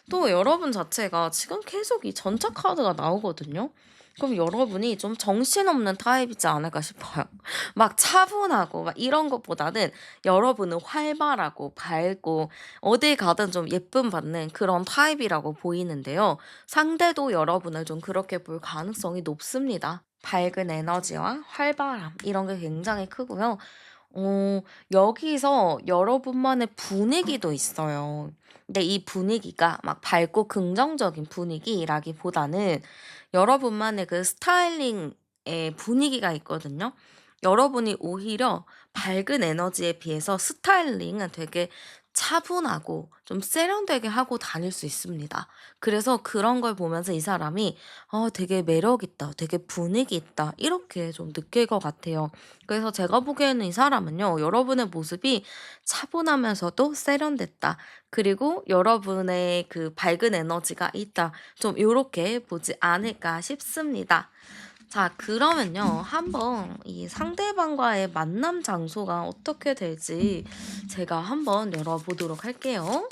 또 여러분 자체가 지금 계속 이 전차 카드가 나오거든요. 그럼 여러분이 좀 정신없는 타입이지 않을까 싶어요. 막 차분하고 막 이런 것보다는 여러분은 활발하고 밝고 어딜 가든 좀 예쁨 받는 그런 타입이라고 보이는데요. 상대도 여러분을 좀 그렇게 볼 가능성이 높습니다. 밝은 에너지와 활발함 이런 게 굉장히 크고요. 여기서 여러분만의 분위기도 있어요. 근데 이 분위기가 막 밝고 긍정적인 분위기라기보다는 여러분만의 그 스타일링의 분위기가 있거든요. 여러분이 오히려 밝은 에너지에 비해서 스타일링은 되게 차분하고 좀 세련되게 하고 다닐 수 있습니다. 그래서 그런 걸 보면서 이 사람이 되게 매력 있다. 되게 분위기 있다. 이렇게 좀 느낄 것 같아요. 그래서 제가 보기에는 이 사람은요. 여러분의 모습이 차분하면서도 세련됐다. 그리고 여러분의 그 밝은 에너지가 있다. 좀 요렇게 보지 않을까 싶습니다. 자, 그러면요. 한번 이 상대방과의 만남 장소가 어떻게 될지 제가 한번 열어보도록 할게요.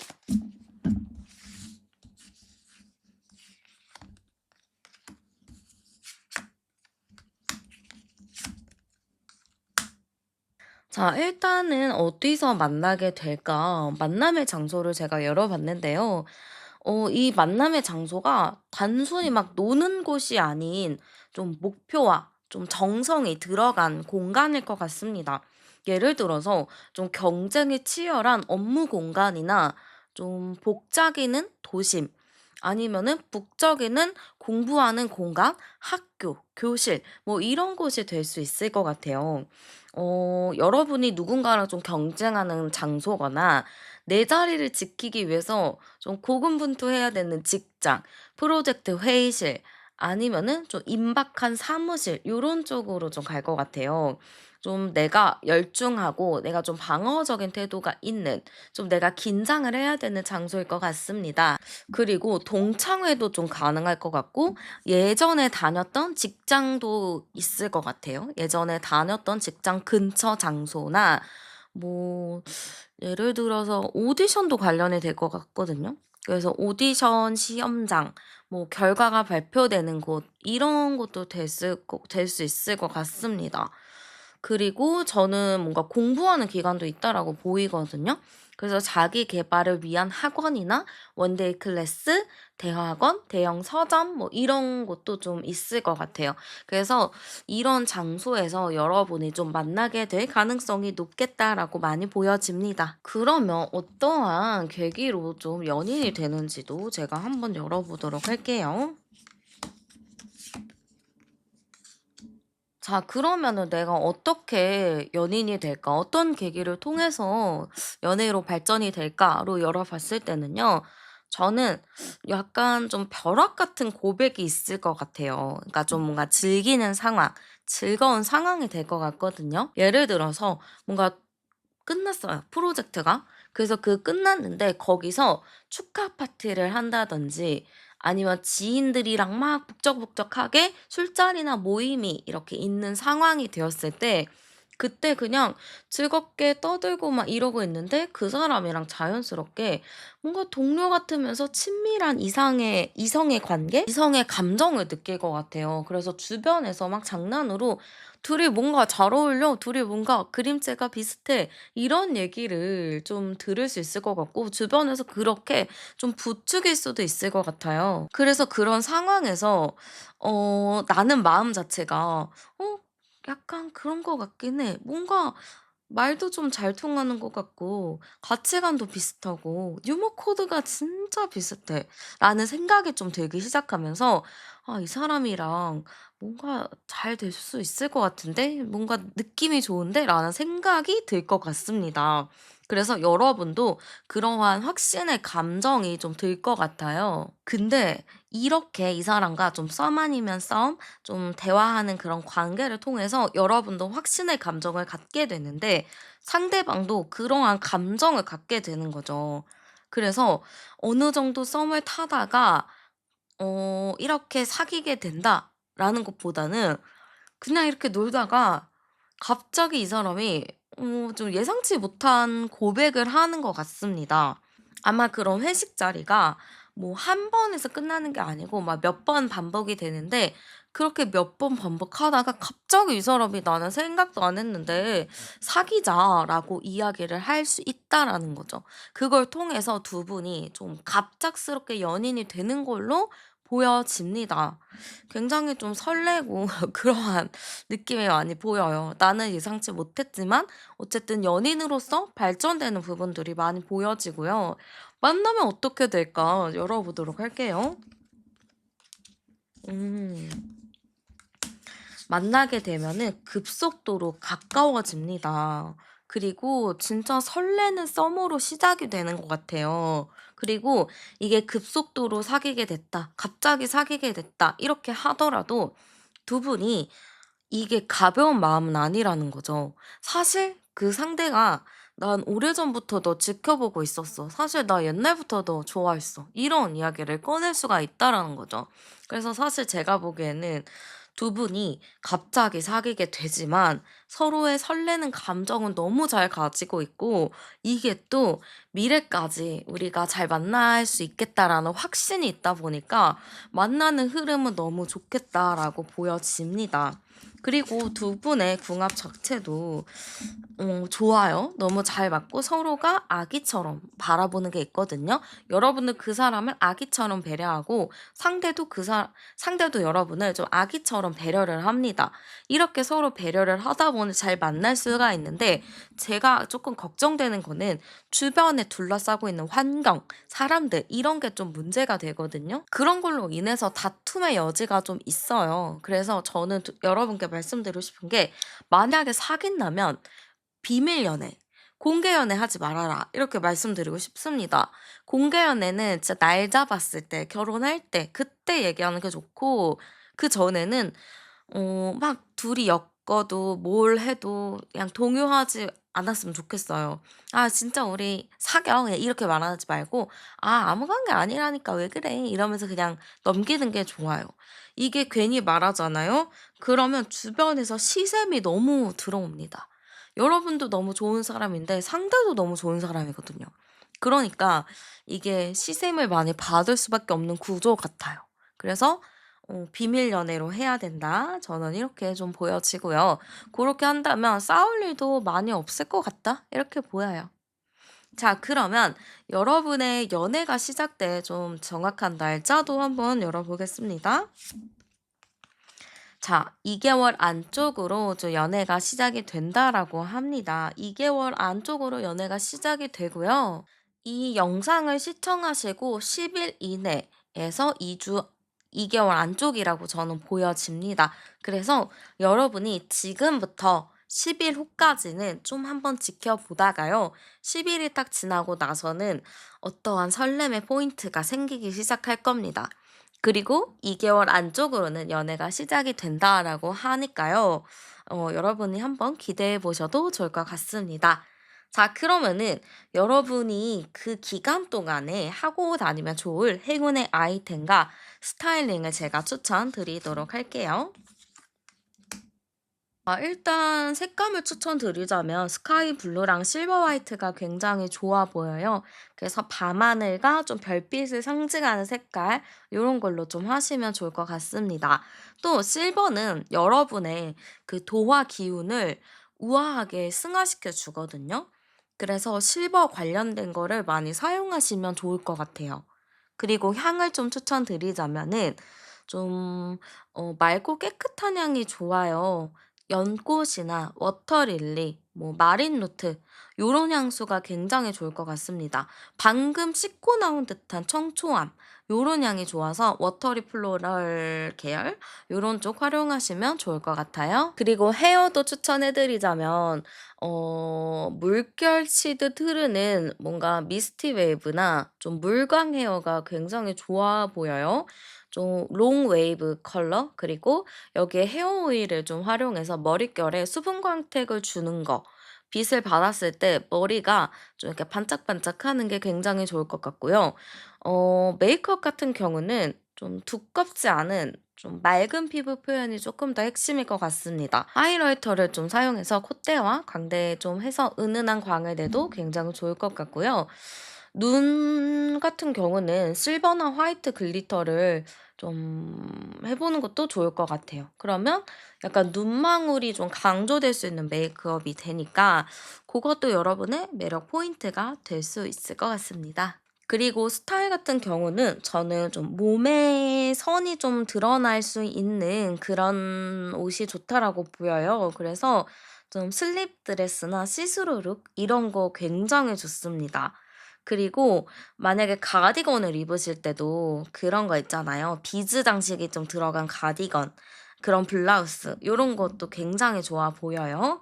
자, 일단은 어디서 만나게 될까? 만남의 장소를 제가 열어봤는데요. 이 만남의 장소가 단순히 막 노는 곳이 아닌 좀 목표와 좀 정성이 들어간 공간일 것 같습니다. 예를 들어서 좀 경쟁이 치열한 업무 공간이나 좀 복작이는 도심, 아니면은 북적이는 공부하는 공간, 학교, 교실, 뭐 이런 곳이 될 수 있을 것 같아요. 여러분이 누군가랑 좀 경쟁하는 장소거나 내 자리를 지키기 위해서 좀 고군분투해야 되는 직장, 프로젝트 회의실, 아니면은 좀 임박한 사무실 요런 쪽으로 좀 갈 것 같아요. 좀 내가 열중하고 내가 좀 방어적인 태도가 있는 좀 내가 긴장을 해야 되는 장소일 것 같습니다. 그리고 동창회도 좀 가능할 것 같고 예전에 다녔던 직장도 있을 것 같아요. 예전에 다녔던 직장 근처 장소나 뭐 예를 들어서 오디션도 관련이 될 것 같거든요. 그래서 오디션 시험장, 뭐 결과가 발표되는 곳 이런 것도 될 수 있을 것 같습니다. 그리고 저는 뭔가 공부하는 기간도 있다라고 보이거든요. 그래서 자기 계발을 위한 학원이나 원데이 클래스, 대학원, 대형 서점 뭐 이런 것도 좀 있을 것 같아요. 그래서 이런 장소에서 여러분이 좀 만나게 될 가능성이 높겠다라고 많이 보여집니다. 그러면 어떠한 계기로 좀 연인이 되는지도 제가 한번 열어보도록 할게요. 자, 그러면은 내가 어떻게 연인이 될까? 어떤 계기를 통해서 연애로 발전이 될까로 열어봤을 때는요. 저는 약간 좀 벼락 같은 고백이 있을 것 같아요. 그러니까 좀 뭔가 즐기는 상황, 즐거운 상황이 될 것 같거든요. 예를 들어서 뭔가 끝났어요, 프로젝트가. 그래서 끝났는데 거기서 축하 파티를 한다든지 아니면 지인들이랑 막 북적북적하게 술자리나 모임이 이렇게 있는 상황이 되었을 때 그때 그냥 즐겁게 떠들고 막 이러고 있는데 그 사람이랑 자연스럽게 뭔가 동료 같으면서 친밀한 이성의 관계? 이성의 감정을 느낄 것 같아요. 그래서 주변에서 막 장난으로 "둘이 뭔가 잘 어울려. 둘이 뭔가 그림체가 비슷해." 이런 얘기를 좀 들을 수 있을 것 같고 주변에서 그렇게 좀 부추길 수도 있을 것 같아요. 그래서 그런 상황에서 나는 마음 자체가 '어 약간 그런 것 같긴 해. 뭔가 말도 좀 잘 통하는 것 같고 가치관도 비슷하고 유머 코드가 진짜 비슷해.' 라는 생각이 좀 들기 시작하면서 '아 이 사람이랑 뭔가 잘 될 수 있을 것 같은데? 뭔가 느낌이 좋은데?' 라는 생각이 들 것 같습니다. 그래서 여러분도 그러한 확신의 감정이 좀 들 것 같아요. 근데 이렇게 이 사람과 좀 썸 아니면 썸, 좀 대화하는 그런 관계를 통해서 여러분도 확신의 감정을 갖게 되는데 상대방도 그러한 감정을 갖게 되는 거죠. 그래서 어느 정도 썸을 타다가 이렇게 사귀게 된다라는 것보다는 그냥 이렇게 놀다가 갑자기 이 사람이 좀 예상치 못한 고백을 하는 것 같습니다. 아마 그런 회식 자리가 뭐 한 번에서 끝나는 게 아니고 막 몇 번 반복이 되는데 그렇게 몇 번 반복하다가 갑자기 이 사람이 "나는 생각도 안 했는데 사귀자."라고 이야기를 할 수 있다라는 거죠. 그걸 통해서 두 분이 좀 갑작스럽게 연인이 되는 걸로 보여집니다. 굉장히 좀 설레고 그러한 느낌이 많이 보여요. 나는 예상치 못했지만 어쨌든 연인으로서 발전되는 부분들이 많이 보여지고요. 만나면 어떻게 될까 열어보도록 할게요. 음. 만나게 되면은 급속도로 가까워집니다. 그리고 진짜 설레는 썸으로 시작이 되는 것 같아요. 그리고 이게 급속도로 사귀게 됐다, 갑자기 사귀게 됐다, 이렇게 하더라도 두 분이 이게 가벼운 마음은 아니라는 거죠. 사실 그 상대가 "난 오래전부터 너 지켜보고 있었어. 사실 나 옛날부터 너 좋아했어." 이런 이야기를 꺼낼 수가 있다라는 거죠. 그래서 사실 제가 보기에는 두 분이 갑자기 사귀게 되지만 서로의 설레는 감정은 너무 잘 가지고 있고 이게 또 미래까지 우리가 잘 만날 수 있겠다라는 확신이 있다 보니까 만나는 흐름은 너무 좋겠다라고 보여집니다. 그리고 두 분의 궁합 자체도 좋아요. 너무 잘 맞고 서로가 아기처럼 바라보는 게 있거든요. 여러분은 그 사람을 아기처럼 배려하고 상대도 여러분을 좀 아기처럼 배려를 합니다. 이렇게 서로 배려를 하다 보니 잘 만날 수가 있는데 제가 조금 걱정되는 거는 주변에 둘러싸고 있는 환경, 사람들 이런 게 좀 문제가 되거든요. 그런 걸로 인해서 다툼의 여지가 좀 있어요. 그래서 저는 여러분께 말씀드리고 싶은 게 만약에 사귄다면 비밀 연애, 공개 연애하지 말아라. 이렇게 말씀드리고 싶습니다. 공개 연애는 진짜 날 잡았을 때, 결혼할 때, 그때 얘기하는 게 좋고, 그전에는 막 둘이 엮어도 뭘 해도 그냥 동요하지 않았으면 좋겠어요. "아 진짜 우리 사겨." 그냥 이렇게 말하지 말고 "아 아무 관계 아니라니까 왜 그래." 이러면서 그냥 넘기는 게 좋아요. 이게 괜히 말하잖아요? 그러면 주변에서 시샘이 너무 들어옵니다. 여러분도 너무 좋은 사람인데 상대도 너무 좋은 사람이거든요. 그러니까 이게 시샘을 많이 받을 수밖에 없는 구조 같아요. 그래서 '비밀 연애로 해야 된다.' 저는 이렇게 좀 보여지고요. 그렇게 한다면 '싸울 일도 많이 없을 것 같다.' 이렇게 보여요. 자 그러면 여러분의 연애가 시작될 좀 정확한 날짜도 한번 열어 보겠습니다. 자 2 개월 안쪽으로 좀 연애가 시작이 된다라고 합니다. 2 개월 안쪽으로 연애가 시작이 되고요. 이 영상을 시청하시고 10일 이내에서 2 개월 안쪽이라고 저는 보여집니다. 그래서 여러분이 지금부터 10일 후까지는 좀 한번 지켜보다가요. 10 일이 딱 지나고 나서는 어떠한 설렘의 포인트가 생기기 시작할 겁니다. 그리고 2 개월 안쪽으로는 연애가 시작이 된다라고 하니까요. 여러분이 한번 기대해 보셔도 좋을 것 같습니다. 자 그러면은 여러분이 그 기간 동안에 하고 다니면 좋을 행운의 아이템과 스타일링을 제가 추천드리도록 할게요. 일단 색감을 추천드리자면 스카이 블루랑 실버 화이트가 굉장히 좋아 보여요. 그래서 밤하늘과 좀 별빛을 상징하는 색깔 요런 걸로 좀 하시면 좋을 것 같습니다. 또 실버는 여러분의 그 도화 기운을 우아하게 승화시켜 주거든요. 그래서 실버 관련된 거를 많이 사용하시면 좋을 것 같아요. 그리고 향을 좀 추천드리자면은 좀 맑고 깨끗한 향이 좋아요. 연꽃이나 워터릴리, 뭐 마린노트 요런 향수가 굉장히 좋을 것 같습니다. 방금 씻고 나온 듯한 청초함 요런 향이 좋아서 워터리 플로럴 계열 요런 쪽 활용하시면 좋을 것 같아요. 그리고 헤어도 추천해 드리자면 물결치듯 흐르는 뭔가 미스티 웨이브나 좀 물광 헤어가 굉장히 좋아 보여요. 좀 롱 웨이브 컬러 그리고 여기에 헤어 오일을 좀 활용해서 머릿결에 수분 광택을 주는 거. 빛을 받았을 때 머리가 좀 이렇게 반짝반짝하는 게 굉장히 좋을 것 같고요. 메이크업 같은 경우는 좀 두껍지 않은 좀 맑은 피부 표현이 조금 더 핵심일 것 같습니다. 하이라이터를 좀 사용해서 콧대와 광대에 좀 해서 은은한 광을 내도 굉장히 좋을 것 같고요. 눈 같은 경우는 실버나 화이트 글리터를 좀 해 보는 것도 좋을 것 같아요. 그러면 약간 눈망울이 좀 강조될 수 있는 메이크업이 되니까 고것도 여러분의 매력 포인트가 될 수 있을 것 같습니다. 그리고 스타일 같은 경우는 저는 좀 몸에 선이 좀 드러날 수 있는 그런 옷이 좋다라고 보여요. 그래서 좀 슬립 드레스나 시스루 룩 이런 거 굉장히 좋습니다. 그리고 만약에 가디건을 입으실 때도 그런 거 있잖아요. 비즈 장식이 좀 들어간 가디건, 그런 블라우스 요런 것도 굉장히 좋아 보여요.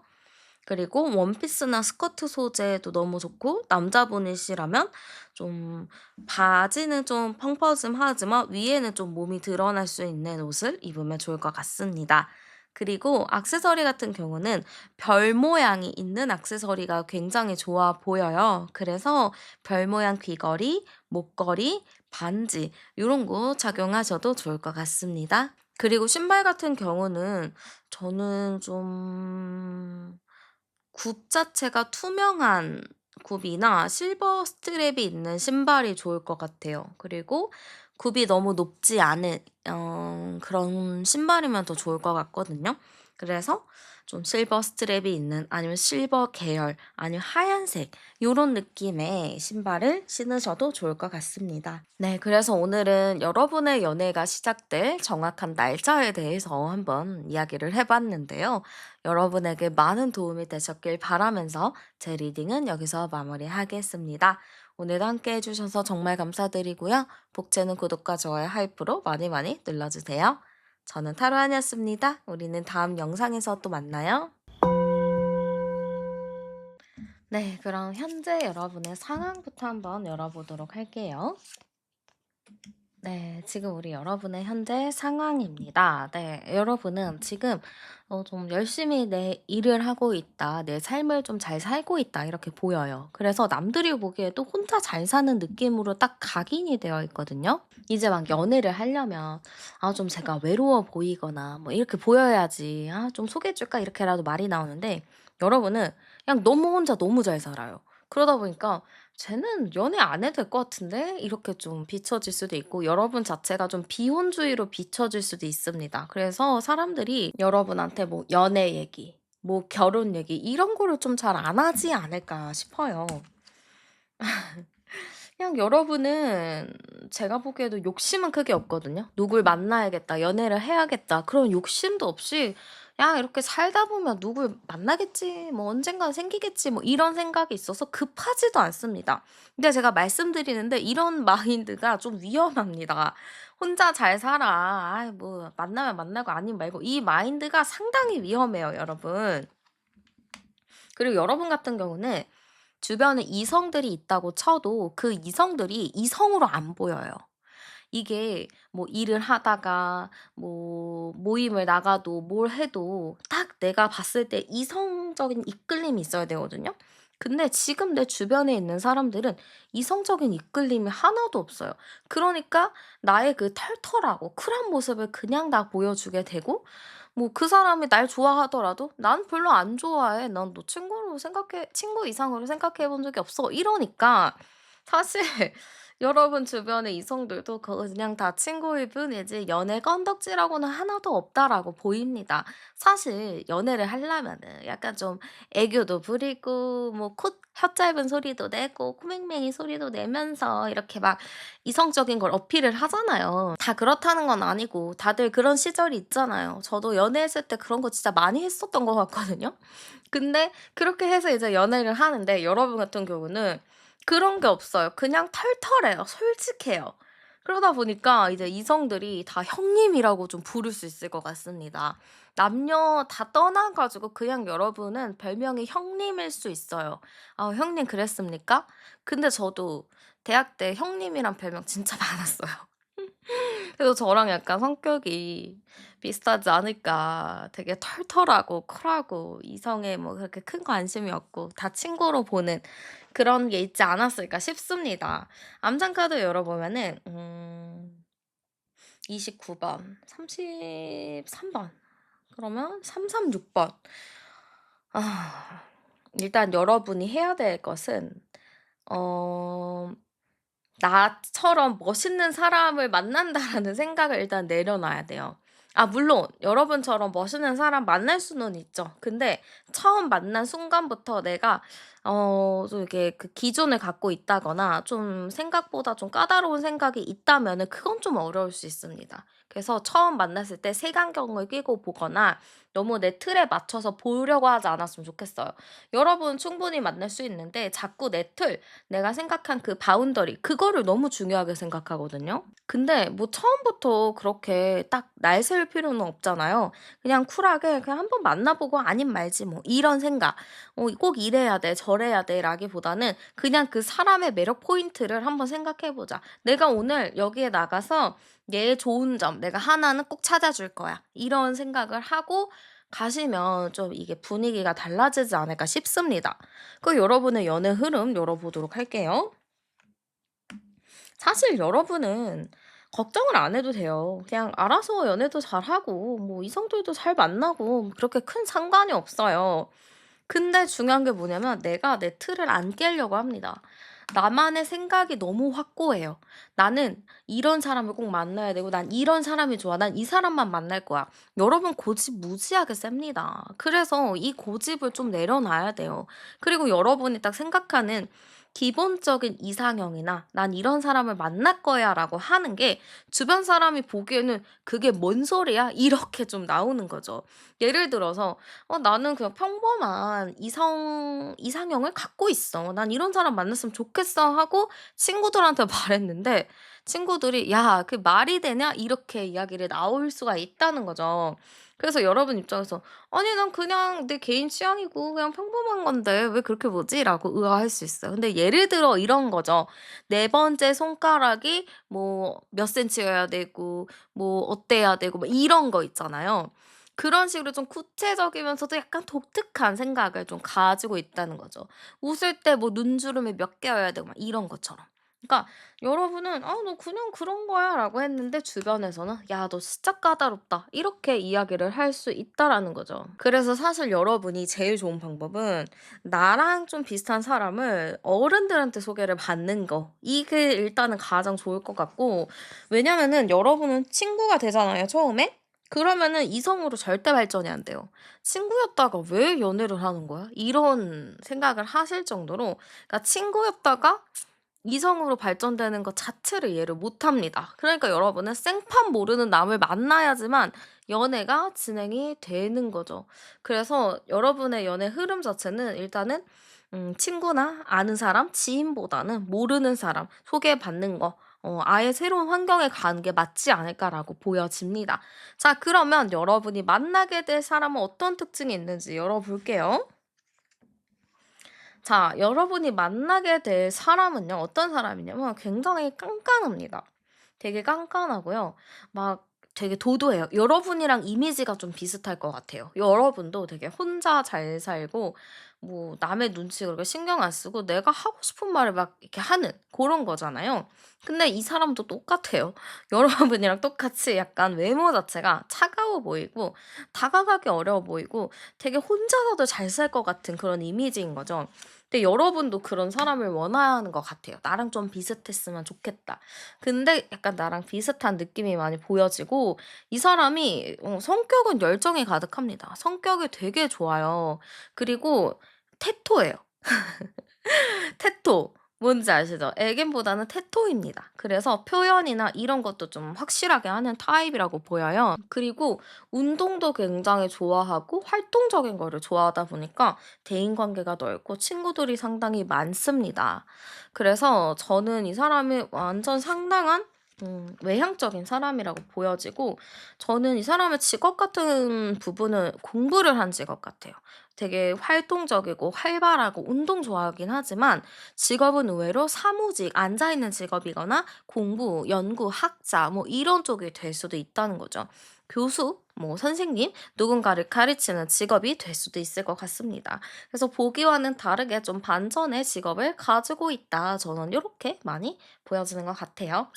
그리고 원피스나 스커트 소재도 너무 좋고 남자분이시라면 좀 바지는 좀 펑퍼짐하지만 위에는 좀 몸이 드러날 수 있는 옷을 입으면 좋을 것 같습니다. 그리고 액세서리 같은 경우는 별 모양이 있는 액세서리가 굉장히 좋아 보여요. 그래서 별 모양 귀걸이, 목걸이, 반지 요런 거 착용하셔도 좋을 것 같습니다. 그리고 신발 같은 경우는 저는 좀 굽 자체가 투명한 굽이나 실버 스트랩이 있는 신발이 좋을 것 같아요. 그리고 굽이 너무 높지 않은 그런 신발이면 더 좋을 것 같거든요. 그래서 좀 실버 스트랩이 있는 아니면 실버 계열 아니면 하얀색 요런 느낌의 신발을 신으셔도 좋을 것 같습니다. 네 그래서 오늘은 여러분의 연애가 시작될 정확한 날짜에 대해서 한번 이야기를 해 봤는데요. 여러분에게 많은 도움이 되셨길 바라면서 제 리딩은 여기서 마무리하겠습니다. 오늘도 함께 해주셔서 정말 감사드리고요. 복채는 구독과 좋아요, 하이프로 많이 많이 눌러주세요. 저는 타로안이었습니다. 우리는 다음 영상에서 또 만나요. 네, 그럼 현재 여러분의 상황부터 한번 열어보도록 할게요. 네, 지금 우리 여러분의 현재 상황입니다. 네, 여러분은 지금 좀 열심히 내 일을 하고 있다, 내 삶을 좀 잘 살고 있다, 이렇게 보여요. 그래서 남들이 보기에도 혼자 잘 사는 느낌으로 딱 각인이 되어 있거든요. 이제 막 연애를 하려면, 좀 제가 외로워 보이거나, 뭐 이렇게 보여야지, 좀 소개해줄까? 이렇게라도 말이 나오는데, 여러분은 그냥 너무 혼자 너무 잘 살아요. 그러다 보니까 쟤는 연애 안 해도 될 것 같은데? 이렇게 좀 비춰질 수도 있고 여러분 자체가 좀 비혼주의로 비춰질 수도 있습니다. 그래서 사람들이 여러분한테 뭐 연애 얘기, 뭐 결혼 얘기 이런 거를 좀 잘 안 하지 않을까 싶어요. 그냥 여러분은 제가 보기에도 욕심은 크게 없거든요. '누굴 만나야겠다. 연애를 해야겠다.' 그런 욕심도 없이 그냥 이렇게 살다 보면 '누굴 만나겠지. 뭐 언젠간 생기겠지.' 뭐 이런 생각이 있어서 급하지도 않습니다. 근데 제가 말씀드리는데 이런 마인드가 좀 위험합니다. '혼자 잘 살아. 아이 뭐 만나면 만나고 아니면 말고.' 이 마인드가 상당히 위험해요 여러분. 그리고 여러분 같은 경우는 주변에 이성들이 있다고 쳐도 그 이성들이 이성으로 안 보여요. 이게 뭐 일을 하다가 뭐 모임을 나가도 뭘 해도 딱 내가 봤을 때 이성적인 이끌림이 있어야 되거든요. 근데 지금 내 주변에 있는 사람들은 이성적인 이끌림이 하나도 없어요. 그러니까 나의 그 털털하고 쿨한 모습을 그냥 다 보여주게 되고, 뭐 그 사람이 날 좋아하더라도 "난 별로 안 좋아해. 난 너 친구 이상으로 생각해 본 적이 없어." 이러니까 사실 여러분 주변의 이성들도 그냥 다 친구일 뿐이지 '연애 건덕지라고는 하나도 없다.'라고 보입니다. 사실 연애를 하려면은 약간 좀 애교도 부리고 뭐 혀 짧은 소리도 내고 코맹맹이 소리도 내면서 이렇게 막 이성적인 걸 어필을 하잖아요. 다 그렇다는 건 아니고 다들 그런 시절이 있잖아요. 저도 연애했을 때 그런 거 진짜 많이 했었던 것 같거든요. 근데 그렇게 해서 이제 연애를 하는데 여러분 같은 경우는 그런 게 없어요. 그냥 털털해요. 솔직해요. 그러다 보니까 이제 이성들이 다 형님이라고 좀 부를 수 있을 것 같습니다. 남녀 다 떠나 가지고 그냥 여러분은 별명이 형님일 수 있어요. "아 형님 그랬습니까?" 근데 저도 대학 때 형님이란 별명 진짜 많았어요. 그래서 저랑 약간 성격이 비슷하지 않을까. 되게 털털하고 쿨하고 이성에 뭐 그렇게 큰 관심이 없고 다 친구로 보는 그런 게 있지 않았을까 싶습니다. 암장 카드 열어보면은 29 번, 33 번, 그러면 336 번. 아 일단 여러분이 해야 될 것은 어 '나처럼 멋있는 사람을 만난다.'라는 생각을 일단 내려놔야 돼요. 아 물론 여러분처럼 멋있는 사람 만날 수는 있죠. 근데 처음 만난 순간부터 내가 좀 이렇게 그 기존을 갖고 있다거나 좀 생각보다 좀 까다로운 생각이 있다면은 그건 좀 어려울 수 있습니다. 그래서 처음 만났을 때 색안경을 끼고 보거나 너무 내 틀에 맞춰서 보려고 하지 않았으면 좋겠어요. 여러분 충분히 만날 수 있는데 자꾸 내 틀, 내가 생각한 그 바운더리 그거를 너무 중요하게 생각하거든요. 근데 뭐 처음부터 그렇게 딱 날 세울 필요는 없잖아요. 그냥 쿨하게 그냥 한번 만나 보고 아님 말지 뭐 이런 생각. '꼭 이래야 돼. 저래야 돼.'라기보다는 그냥 그 사람의 매력 포인트를 한번 생각해 보자. '내가 오늘 여기에 나가서 얘의 좋은 점 내가 하나는 꼭 찾아줄 거야.' 이런 생각을 하고 가시면 좀 이게 분위기가 달라지지 않을까 싶습니다. 그 여러분의 연애 흐름 열어보도록 할게요. 사실 여러분은 걱정을 안 해도 돼요. 그냥 알아서 연애도 잘하고, 뭐, 이성들도 잘 만나고, 그렇게 큰 상관이 없어요. 근데 중요한 게 뭐냐면, 내가 내 틀을 안 깨려고 합니다. 나만의 생각이 너무 확고해요. 나는 이런 사람을 꼭 만나야 되고, 난 이런 사람이 좋아. 난 이 사람만 만날 거야. 여러분 고집 무지하게 셉니다. 그래서 이 고집을 좀 내려놔야 돼요. 그리고 여러분이 딱 생각하는 기본적인 이상형이나 '난 이런 사람을 만날 거야.'라고 하는 게 주변 사람이 보기에는 '그게 뭔 소리야?' 이렇게 좀 나오는 거죠. 예를 들어서 나는 그냥 평범한 이상형을 갖고 있어. 난 이런 사람 만났으면 좋겠어.' 하고 친구들한테 말했는데 친구들이 "야 그게 말이 되냐?" 이렇게 이야기를 나올 수가 있다는 거죠. 그래서 여러분 입장에서 '아니 난 그냥 내 개인 취향이고 그냥 평범한 건데 왜 그렇게 보지?'라고 의아할 수 있어요. 근데 예를 들어 이런 거죠. 네 번째 손가락이 뭐 몇 센치여야 되고 뭐 어때야 되고 뭐 이런 거 있잖아요. 그런 식으로 좀 구체적이면서도 약간 독특한 생각을 좀 가지고 있다는 거죠. 웃을 때 뭐 눈주름이 몇 개여야 되고 막 이런 것처럼. 그러니까 여러분은 "아 너 그냥 그런 거야."라고 했는데 주변에서는 "야 너 진짜 까다롭다." 이렇게 이야기를 할 수 있다라는 거죠. 그래서 사실 여러분이 제일 좋은 방법은 나랑 좀 비슷한 사람을 어른들한테 소개를 받는 거. 이게 일단은 가장 좋을 것 같고 왜냐면은 여러분은 친구가 되잖아요 처음에? 그러면은 이성으로 절대 발전이 안 돼요. '친구였다가 왜 연애를 하는 거야?' 이런 생각을 하실 정도로 그러니까 친구였다가 이성으로 발전되는 것 자체를 이해를 못 합니다. 그러니까 여러분은 생판 모르는 남을 만나야지만 연애가 진행이 되는 거죠. 그래서 여러분의 연애 흐름 자체는 일단은 친구나 아는 사람, 지인보다는 모르는 사람 소개받는 거 아예 새로운 환경에 가는 게 맞지 않을까라고 보여집니다. 자 그러면 여러분이 만나게 될 사람은 어떤 특징이 있는지 열어볼게요. 자, 여러분이 만나게 될 사람은요, 어떤 사람이냐면 굉장히 깐깐합니다. 되게 깐깐하고요. 막 되게 도도해요. 여러분이랑 이미지가 좀 비슷할 것 같아요. 여러분도 되게 혼자 잘 살고, 뭐 남의 눈치 그렇게 신경 안 쓰고 내가 하고 싶은 말을 막 이렇게 하는 그런 거잖아요. 근데 이 사람도 똑같아요. 여러분이랑 똑같이 약간 외모 자체가 차가워 보이고 다가가기 어려워 보이고 되게 혼자서도 잘 살 것 같은 그런 이미지인 거죠. 근데 여러분도 그런 사람을 원하는 것 같아요. '나랑 좀 비슷했으면 좋겠다.' 근데 약간 나랑 비슷한 느낌이 많이 보여지고 이 사람이 성격은 열정이 가득합니다. 성격이 되게 좋아요. 그리고 테토예요. 테토. 뭔지 아시죠? 애견보다는 테토입니다. 그래서 표현이나 이런 것도 좀 확실하게 하는 타입이라고 보여요. 그리고 운동도 굉장히 좋아하고 활동적인 거를 좋아하다 보니까 대인관계가 넓고 친구들이 상당히 많습니다. 그래서 저는 이 사람이 완전 상당한 외향적인 사람이라고 보여지고 저는 이 사람의 직업 같은 부분은 공부를 한 직업 같아요. 되게 활동적이고 활발하고 운동 좋아하긴 하지만 직업은 의외로 사무직, 앉아 있는 직업이거나 공부, 연구, 학자 뭐 이런 쪽이 될 수도 있다는 거죠. 교수, 뭐 선생님, 누군가를 가르치는 직업이 될 수도 있을 것 같습니다. 그래서 보기와는 다르게 좀 반전의 직업을 가지고 있다. 저는 이렇게 많이 보여지는 것 같아요.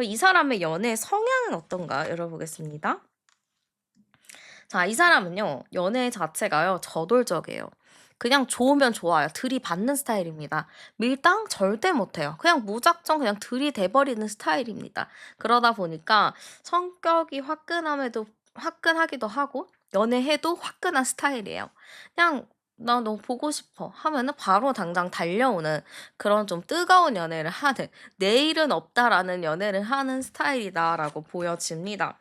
이 사람의 연애 성향은 어떤가 열어보겠습니다. 자, 이 사람은요, 연애 자체가요, 저돌적이에요. 그냥 좋으면 좋아요. 들이받는 스타일입니다. 밀당 절대 못해요. 그냥 무작정 그냥 들이대버리는 스타일입니다. 그러다 보니까 성격이 화끈하기도 하고, 연애해도 화끈한 스타일이에요. 그냥, 나 너 보고 싶어 하면은 바로 당장 달려오는 그런 좀 뜨거운 연애를 하는, 내일은 없다라는 연애를 하는 스타일이다라고 보여집니다.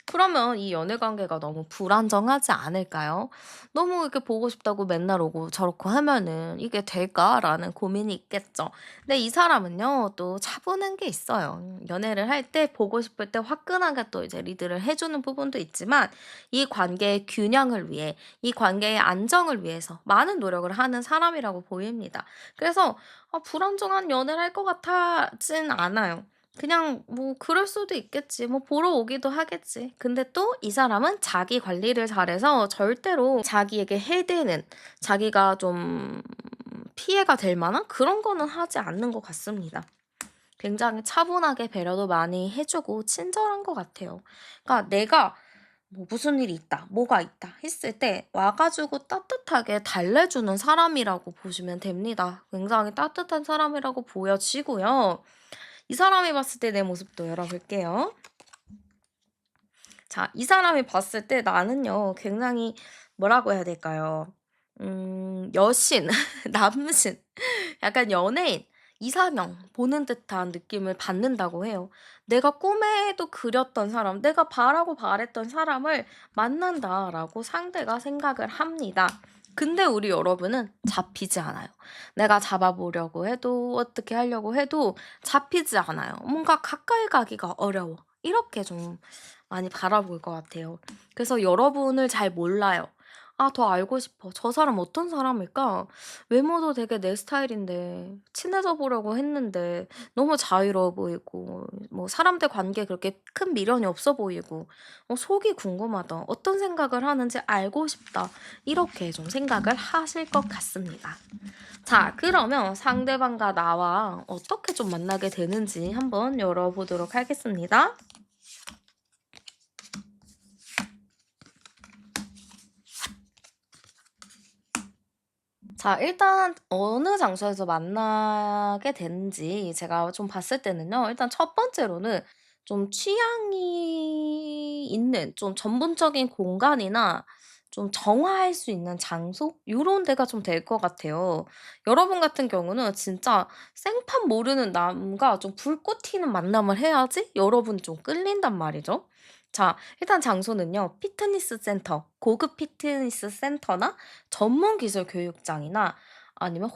그러면 이 연애 관계가 너무 불안정하지 않을까요? 너무 이렇게 보고 싶다고 맨날 오고 저렇고 하면은 '이게 될까?'라는 고민이 있겠죠. 근데 이 사람은요 또 차분한 게 있어요. 연애를 할 때 보고 싶을 때 화끈하게 또 이제 리드를 해 주는 부분도 있지만 이 관계의 균형을 위해 이 관계의 안정을 위해서 많은 노력을 하는 사람이라고 보입니다. 그래서 불안정한 연애를 할 것 같지는 않아요. 그냥 뭐 그럴 수도 있겠지. 뭐 보러 오기도 하겠지. 근데 또 이 사람은 자기 관리를 잘해서 절대로 자기에게 해대는 자기가 좀 피해가 될 만한 그런 거는 하지 않는 것 같습니다. 굉장히 차분하게 배려도 많이 해주고 친절한 것 같아요. 그러니까 내가 뭐 무슨 일이 있다, 뭐가 있다 했을 때 와가지고 따뜻하게 달래주는 사람이라고 보시면 됩니다. 굉장히 따뜻한 사람이라고 보여지고요. 이 사람이 봤을 때 내 모습도 열어볼게요. 자, 이 사람이 봤을 때 나는요, 굉장히 뭐라고 해야 될까요? 여신, 남신, 약간 연예인, 이상형 보는 듯한 느낌을 받는다고 해요. 내가 꿈에도 그렸던 사람, 내가 바라고 바랬던 사람을 만난다라고 상대가 생각을 합니다. 근데 우리 여러분은 잡히지 않아요. 내가 잡아보려고 해도 어떻게 하려고 해도 잡히지 않아요. 뭔가 가까이 가기가 어려워. 이렇게 좀 많이 바라볼 것 같아요. 그래서 여러분을 잘 몰라요. 아, 더 알고 싶어. 저 사람 어떤 사람일까? 외모도 되게 내 스타일인데, 친해져 보려고 했는데, 너무 자유로워 보이고, 뭐, 사람들 관계에 그렇게 큰 미련이 없어 보이고, 속이 궁금하다. 어떤 생각을 하는지 알고 싶다. 이렇게 좀 생각을 하실 것 같습니다. 자, 그러면 상대방과 나와 어떻게 좀 만나게 되는지 한번 열어보도록 하겠습니다. 자, 일단 어느 장소에서 만나게 됐는지 제가 좀 봤을 때는요. 일단 첫 번째로는 좀 취향이 있는 좀 전문적인 공간이나 좀 정화할 수 있는 장소 요런 데가 좀 될 것 같아요. 여러분 같은 경우는 진짜 생판 모르는 남과 좀 불꽃 튀는 만남을 해야지 여러분이 좀 끌린단 말이죠. 자, 일단 장소는요. 피트니스 센터, 고급 피트니스 센터나 전문 기술 교육장이나 아니면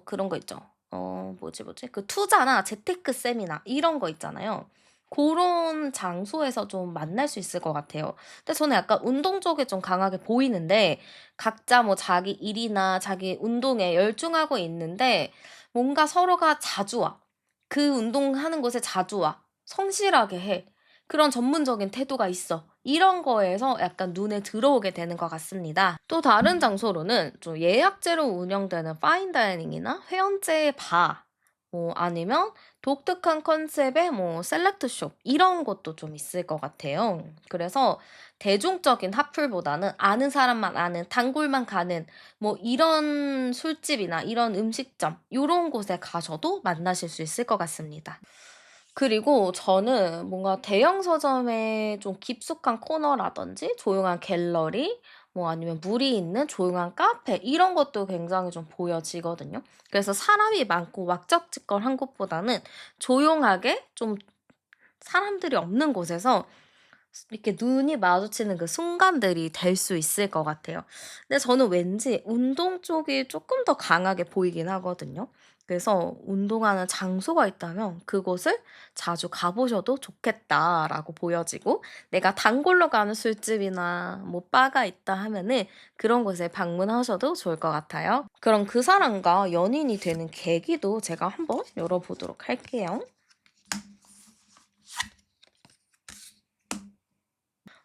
그런 거 있죠. 뭐지? 그 투자나 재테크 세미나 이런 거 있잖아요. 그런 장소에서 좀 만날 수 있을 것 같아요. 근데 저는 약간 운동 쪽에 좀 강하게 보이는데 각자 뭐 자기 일이나 자기 운동에 열중하고 있는데 뭔가 서로가 자주 와. 그 운동하는 곳에 자주 와. 성실하게 해. 그런 전문적인 태도가 있어. 이런 거에서 약간 눈에 들어오게 되는 것 같습니다. 또 다른 장소로는 좀 예약제로 운영되는 파인다이닝이나 회원제 바, 뭐 아니면 독특한 컨셉의 뭐 셀렉트숍 이런 것도 좀 있을 것 같아요. 그래서 대중적인 핫플보다는 아는 사람만 아는 단골만 가는 뭐 이런 술집이나 이런 음식점 요런 곳에 가셔도 만나실 수 있을 것 같습니다. 그리고 저는 뭔가 대형 서점의 좀 깊숙한 코너라든지 조용한 갤러리 뭐 아니면 물이 있는 조용한 카페 이런 것도 굉장히 좀 보여지거든요. 그래서 사람이 많고 왁적지껄한 곳보다는 조용하게 좀 사람들이 없는 곳에서 이렇게 눈이 마주치는 그 순간들이 될 수 있을 것 같아요. 근데 저는 왠지 운동 쪽이 쪼끔 더 강하게 보이긴 하거든요. 그래서 '운동하는 장소가 있다면 그곳을 자주 가 보셔도 좋겠다.'라고 보여지고, 내가 단골로 가는 술집이나 뭐 바가 있다 하면은 그런 곳에 방문하셔도 좋을 것 같아요. 그럼 그 사람과 연인이 되는 계기도 제가 한번 열어 보도록 할게요.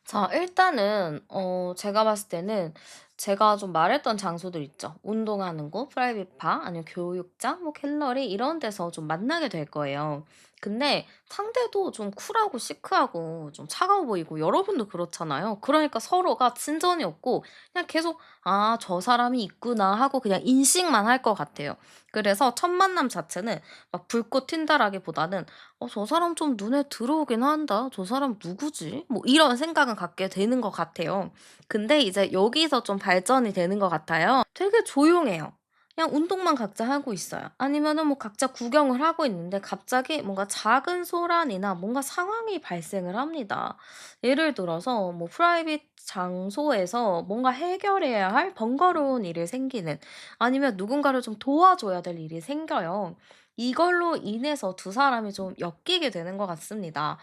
자, 일단은 제가 봤을 때는 제가 좀 말했던 장소들 있죠. 운동하는 곳, 프라이빗 바, 아니면 교육장, 뭐 갤러리 이런 데서 좀 만나게 될 거예요. 근데 상대도 좀 쿨하고 시크하고 좀 차가워 보이고 여러분도 그렇잖아요. 그러니까 서로가 친전이 없고 그냥 계속 '아 저 사람이 있구나.' 하고 그냥 인식만 할 것 같아요. 그래서 첫 만남 자체는 막 불꽃 튄다라기보다는 '저 사람 좀 눈에 들어오긴 한다. 저 사람 누구지?' 뭐 이런 생각은 갖게 되는 것 같아요. 근데 이제 여기서 좀 발전이 되는 것 같아요. 되게 조용해요. 그냥 운동만 각자 하고 있어요. 아니면은 뭐 각자 구경을 하고 있는데 갑자기 뭔가 작은 소란이나 뭔가 상황이 발생을 합니다. 예를 들어서 뭐 프라이빗 장소에서 뭔가 해결해야 할 번거로운 일이 생기는, 아니면 누군가를 좀 도와줘야 될 일이 생겨요. 이걸로 인해서 두 사람이 좀 엮이게 되는 것 같습니다.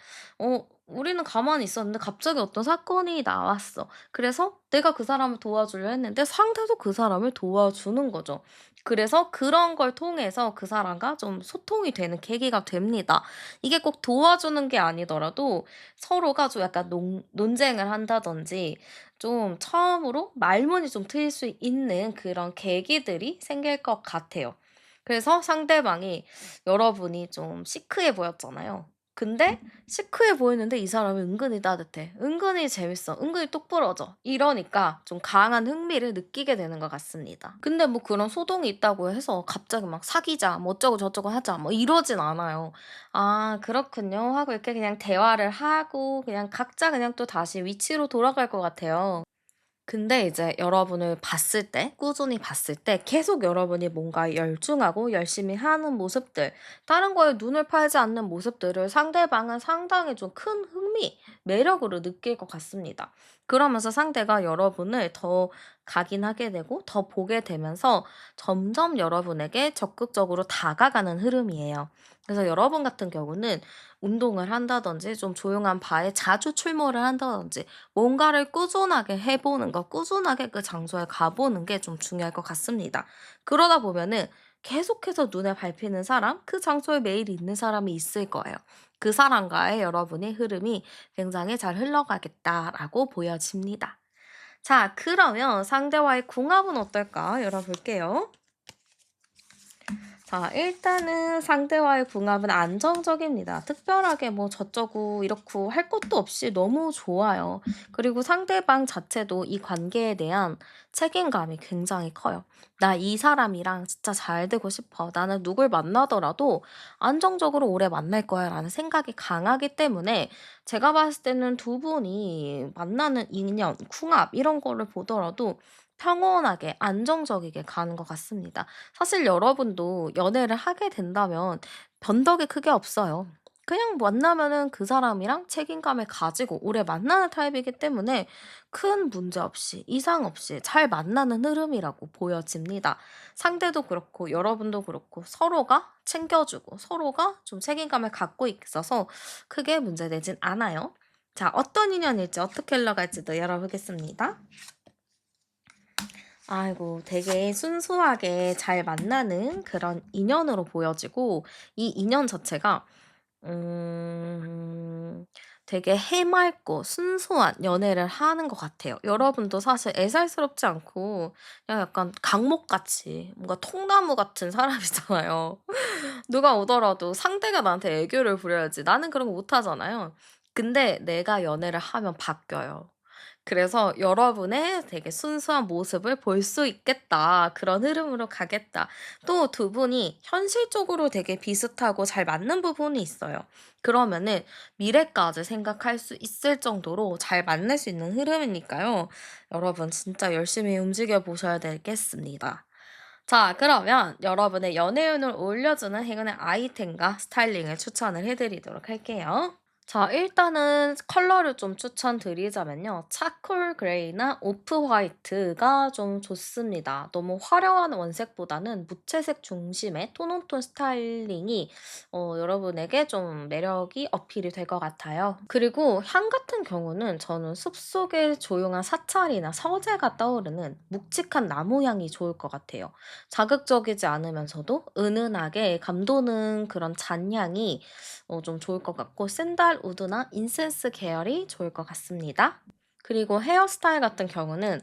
우리는 가만히 있었는데 갑자기 어떤 사건이 나왔어. 그래서 내가 그 사람을 도와주려 했는데 상대도 그 사람을 도와주는 거죠. 그래서 그런 걸 통해서 그 사람과 좀 소통이 되는 계기가 됩니다. 이게 꼭 도와주는 게 아니더라도 서로가 좀 약간 논쟁을 한다든지 좀 처음으로 말문이 좀 트일 수 있는 그런 계기들이 생길 것 같아요. 그래서 상대방이 여러분이 좀 시크해 보였잖아요. 근데 시크해 보이는데 이 사람이 은근히 따뜻해. 은근히 재밌어. 은근히 똑부러져. 이러니까 좀 강한 흥미를 느끼게 되는 것 같습니다. 근데 뭐 그런 소동이 있다고 해서 갑자기 막 사귀자, 뭐 어쩌고 저쩌고 하자, 뭐 이러진 않아요. 아, 그렇군요. 하고 이렇게 그냥 대화를 하고 그냥 각자 그냥 또 다시 위치로 돌아갈 것 같아요. 근데 이제 여러분을 봤을 때, 꾸준히 봤을 때 계속 여러분이 뭔가 열중하고 열심히 하는 모습들, 다른 거에 눈을 팔지 않는 모습들을 상대방은 상당히 좀 큰 흥미, 매력으로 느낄 것 같습니다. 그러면서 상대가 여러분을 더 각인하게 되고 더 보게 되면서 점점 여러분에게 적극적으로 다가가는 흐름이에요. 그래서 여러분 같은 경우는 운동을 한다든지 좀 조용한 바에 자주 출몰을 한다든지 뭔가를 꾸준하게 해 보는 거, 꾸준하게 그 장소에 가 보는 게 좀 중요할 것 같습니다. 그러다 보면은 계속해서 눈에 밟히는 사람, 그 장소에 매일 있는 사람이 있을 거예요. 그 사람과의 여러분의 흐름이 굉장히 잘 흘러가겠다라고 보여집니다. 자, 그러면 상대와의 궁합은 어떨까 열어볼게요. 자, 일단은 상대와의 궁합은 안정적입니다. 특별하게 뭐 저쩌고 이렇고 할 것도 없이 너무 좋아요. 그리고 상대방 자체도 이 관계에 대한 책임감이 굉장히 커요. '나 이 사람이랑 진짜 잘 되고 싶어. 나는 누굴 만나더라도 안정적으로 오래 만날 거야.'라는 생각이 강하기 때문에 제가 봤을 때는 두 분이 만나는 인연, 궁합 이런 거를 보더라도 평온하게 안정적이게 가는 것 같습니다. 사실 여러분도 연애를 하게 된다면 변덕이 크게 없어요. 그냥 만나면은 그 사람이랑 책임감을 가지고 오래 만나는 타입이기 때문에 큰 문제 없이, 이상 없이 잘 만나는 흐름이라고 보여집니다. 상대도 그렇고 여러분도 그렇고 서로가 챙겨주고 서로가 좀 책임감을 갖고 있어서 크게 문제되진 않아요. 자, 어떤 인연일지 어떻게 흘러갈지도 열어보겠습니다. 아이고, 되게 순수하게 잘 만나는 그런 인연으로 보여지고, 이 인연 자체가 음 되게 해맑고 순수한 연애를 하는 것 같아요. 여러분도 사실 애살스럽지 않고 그냥 약간 강목같이 뭔가 통나무 같은 사람이잖아요. 누가 오더라도 상대가 나한테 애교를 부려야지. 나는 그런 거 못하잖아요. 근데 내가 연애를 하면 바뀌어요. 그래서 '여러분의 되게 순수한 모습을 볼 수 있겠다. 그런 흐름으로 가겠다.' 또 두 분이 현실적으로 되게 비슷하고 잘 맞는 부분이 있어요. 그러면은 미래까지 생각할 수 있을 정도로 잘 만날 수 있는 흐름이니까요. 여러분 진짜 열심히 움직여 보셔야 되겠습니다. 자, 그러면 여러분의 연애운을 올려주는 행운의 아이템과 스타일링을 추천을 해 드리도록 할게요. 자, 일단은 컬러를 좀 추천드리자면요. 차콜 그레이나 오프 화이트가 좀 좋습니다. 너무 화려한 원색보다는 무채색 중심의 톤 온톤 스타일링이 여러분에게 좀 매력이 어필이 될 것 같아요. 그리고 향 같은 경우는 저는 숲속의 조용한 사찰이나 서재가 떠오르는 묵직한 나무 향이 좋을 것 같아요. 자극적이지 않으면서도 은은하게 감도는 그런 잔향이 좀 좋을 것 같고 샌달 우드나 인센스 계열이 좋을 것 같습니다. 그리고 헤어스타일 같은 경우는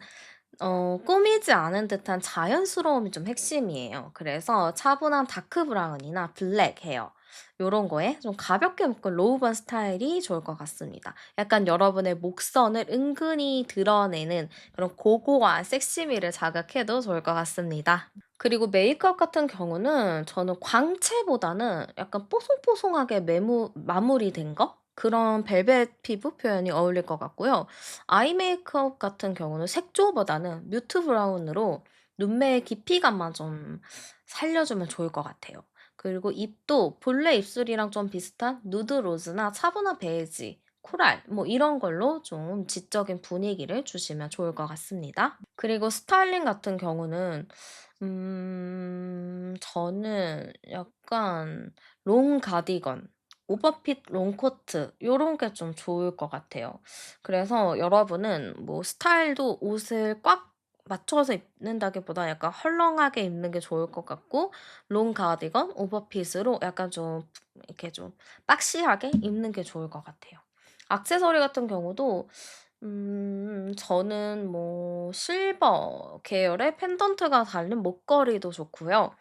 꾸미지 않은 듯한 자연스러움이 좀 핵심이에요. 그래서 차분한 다크 브라운이나 블랙 헤어 요런 거에 좀 가볍게 묶은 로우번 스타일이 좋을 것 같습니다. 약간 여러분의 목선을 은근히 드러내는 그런 고고한 섹시미를 자극해도 좋을 것 같습니다. 그리고 메이크업 같은 경우는 저는 광채보다는 약간 뽀송뽀송하게 마무리된 거? 그런 벨벳 피부 표현이 어울릴 것 같고요. 아이 메이크업 같은 경우는 색조보다는 뮤트 브라운으로 눈매의 깊이감만 좀 살려주면 좋을 것 같아요. 그리고 입도 본래 입술이랑 좀 비슷한 누드 로즈나 차분한 베이지, 코랄 뭐 이런 걸로 좀 지적인 분위기를 주시면 좋을 것 같습니다. 그리고 스타일링 같은 경우는 저는 약간 롱 가디건, 오버핏 롱코트 요런 게 좀 좋을 것 같아요. 그래서 여러분은 뭐 스타일도 옷을 꽉 맞춰서 입는다기보다 약간 헐렁하게 입는 게 좋을 것 같고 롱 가디건, 오버핏으로 약간 좀 이렇게 좀 박시하게 입는 게 좋을 것 같아요. 액세서리 같은 경우도 저는 뭐 실버 계열의 펜던트가 달린 목걸이도 좋고요.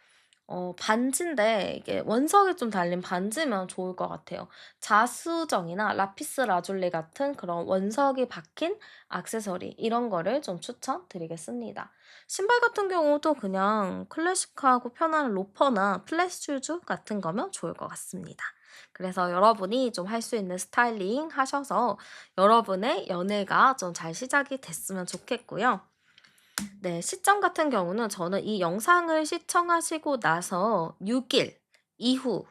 반지인데 이게 원석이 좀 달린 반지면 좋을 것 같아요. 자수정이나 라피스 라줄리 같은 그런 원석이 박힌 액세서리 이런 거를 좀 추천드리겠습니다. 신발 같은 경우도 그냥 클래식하고 편한 로퍼나 플랫 슈즈 같은 거면 좋을 것 같습니다. 그래서 여러분이 좀 할 수 있는 스타일링 하셔서 여러분의 연애가 좀 잘 시작이 됐으면 좋겠고요. 네. 시점 같은 경우는 저는 이 영상을 시청하시고 나서 6일 이후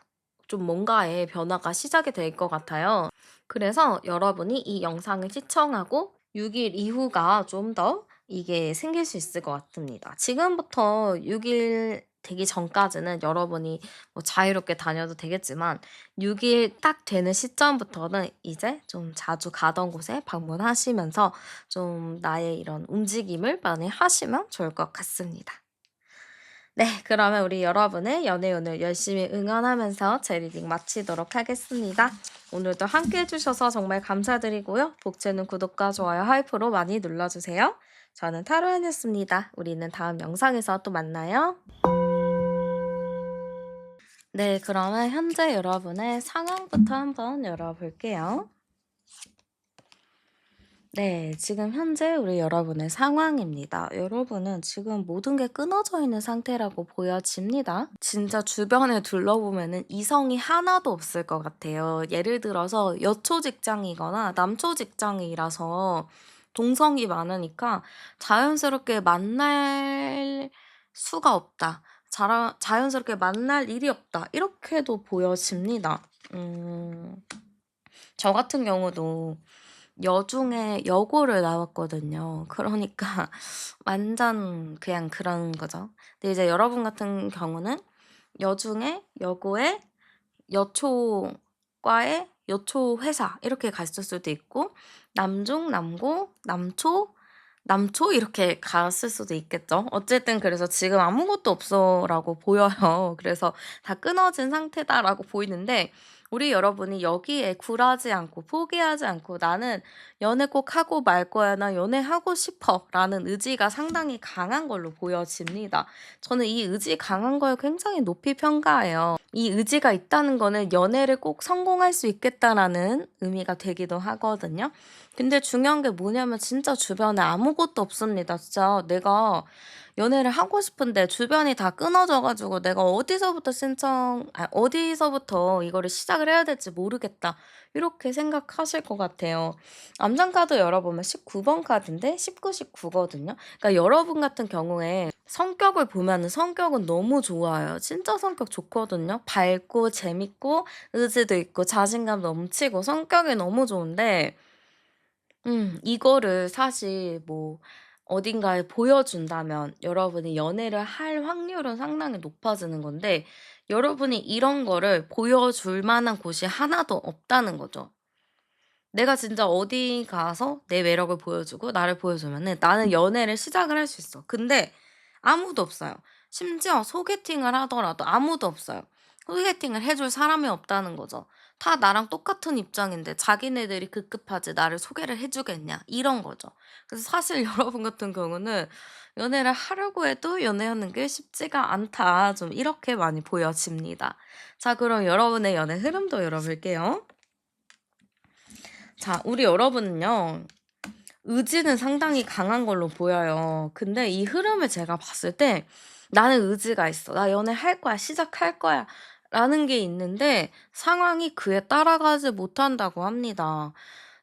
좀 뭔가의 변화가 시작이 될 것 같아요. 그래서 여러분이 이 영상을 시청하고 6일 이후가 좀 더 이게 생길 수 있을 것 같습니다. 지금부터 6일 되기 전까지는 여러분이 뭐 자유롭게 다녀도 되겠지만 6일 딱 되는 시점부터는 이제 좀 자주 가던 곳에 방문하시면서 좀 나의 이런 움직임을 많이 하시면 좋을 것 같습니다. 네. 그러면 우리 여러분의 연애운을 열심히 응원하면서 제 리딩 마치도록 하겠습니다. 오늘도 함께 해 주셔서 정말 감사드리고요. 복채는 구독과 좋아요, 하이프로 많이 눌러주세요. 저는 타로연이었습니다. 우리는 다음 영상에서 또 만나요. 네. 그러면 현재 여러분의 상황부터 한번 열어볼게요. 네. 지금 현재 우리 여러분의 상황입니다. 여러분은 지금 모든 게 끊어져 있는 상태라고 보여집니다. 진짜 주변을 둘러보면은 이성이 하나도 없을 것 같아요. 예를 들어서 여초 직장이거나 남초 직장이라서 동성이 많으니까 자연스럽게 만날 수가 없다. 자연스럽게 만날 일이 없다. 이렇게도 보여집니다. 저 같은 경우도 여중에 여고를 나왔거든요. 그러니까 완전 그냥 그런 거죠. 근데 이제 여러분 같은 경우는 여중에 여고에 여초과에 여초 회사 이렇게 갔을 수도 있고 남중, 남고, 남초, 남초 이렇게 갔을 수도 있겠죠. 어쨌든 그래서 지금 아무것도 없어라고 보여요. 그래서 다 끊어진 상태다라고 보이는데 우리 여러분이 여기에 굴하지 않고 포기하지 않고 '나는 연애 꼭 하고 말 거야. 나 연애하고 싶어.'라는 의지가 상당히 강한 걸로 보여집니다. 저는 이 의지 강한 걸 굉장히 높이 평가해요. 이 의지가 있다는 거는 '연애를 꼭 성공할 수 있겠다.'라는 의미가 되기도 하거든요. 근데 중요한 게 뭐냐면 진짜 주변에 아무것도 없습니다. 진짜 내가 연애를 하고 싶은데 주변이 다 끊어져 가지고 '내가 어디서부터 이거를 시작을 해야 될지 모르겠다.' 이렇게 생각하실 것 같아요. 암장 카드 열어보면 19번 카드인데 19, 19 거든요. 그러니까 여러분 같은 경우에 성격을 보면은 성격은 너무 좋아요. 진짜 성격 좋거든요. 밝고 재밌고 의지도 있고 자신감 넘치고 성격이 너무 좋은데 이거를 사실 뭐 어딘가에 보여준다면 여러분이 연애를 할 확률은 상당히 높아지는 건데 여러분이 이런 거를 보여줄 만한 곳이 하나도 없다는 거죠. 내가 진짜 어디 가서 내 매력을 보여주고 나를 보여주면은 나는 연애를 시작을 할 수 있어. 근데 아무도 없어요. 심지어 소개팅을 하더라도 아무도 없어요. 소개팅을 해줄 사람이 없다는 거죠. 다 나랑 똑같은 입장인데 자기네들이 급급하지 나를 소개를 해 주겠냐 이런 거죠. 그래서 사실 여러분 같은 경우는 '연애를 하려고 해도 연애하는 게 쉽지가 않다.' 좀 이렇게 많이 보여집니다. 자 그럼 여러분의 연애 흐름도 열어볼게요. 자 우리 여러분은요. 의지는 상당히 강한 걸로 보여요. 근데 이 흐름을 제가 봤을 때 '나는 의지가 있어. 나 연애할 거야. 시작할 거야.' 라는 게 있는데 상황이 그에 따라가지 못한다고 합니다.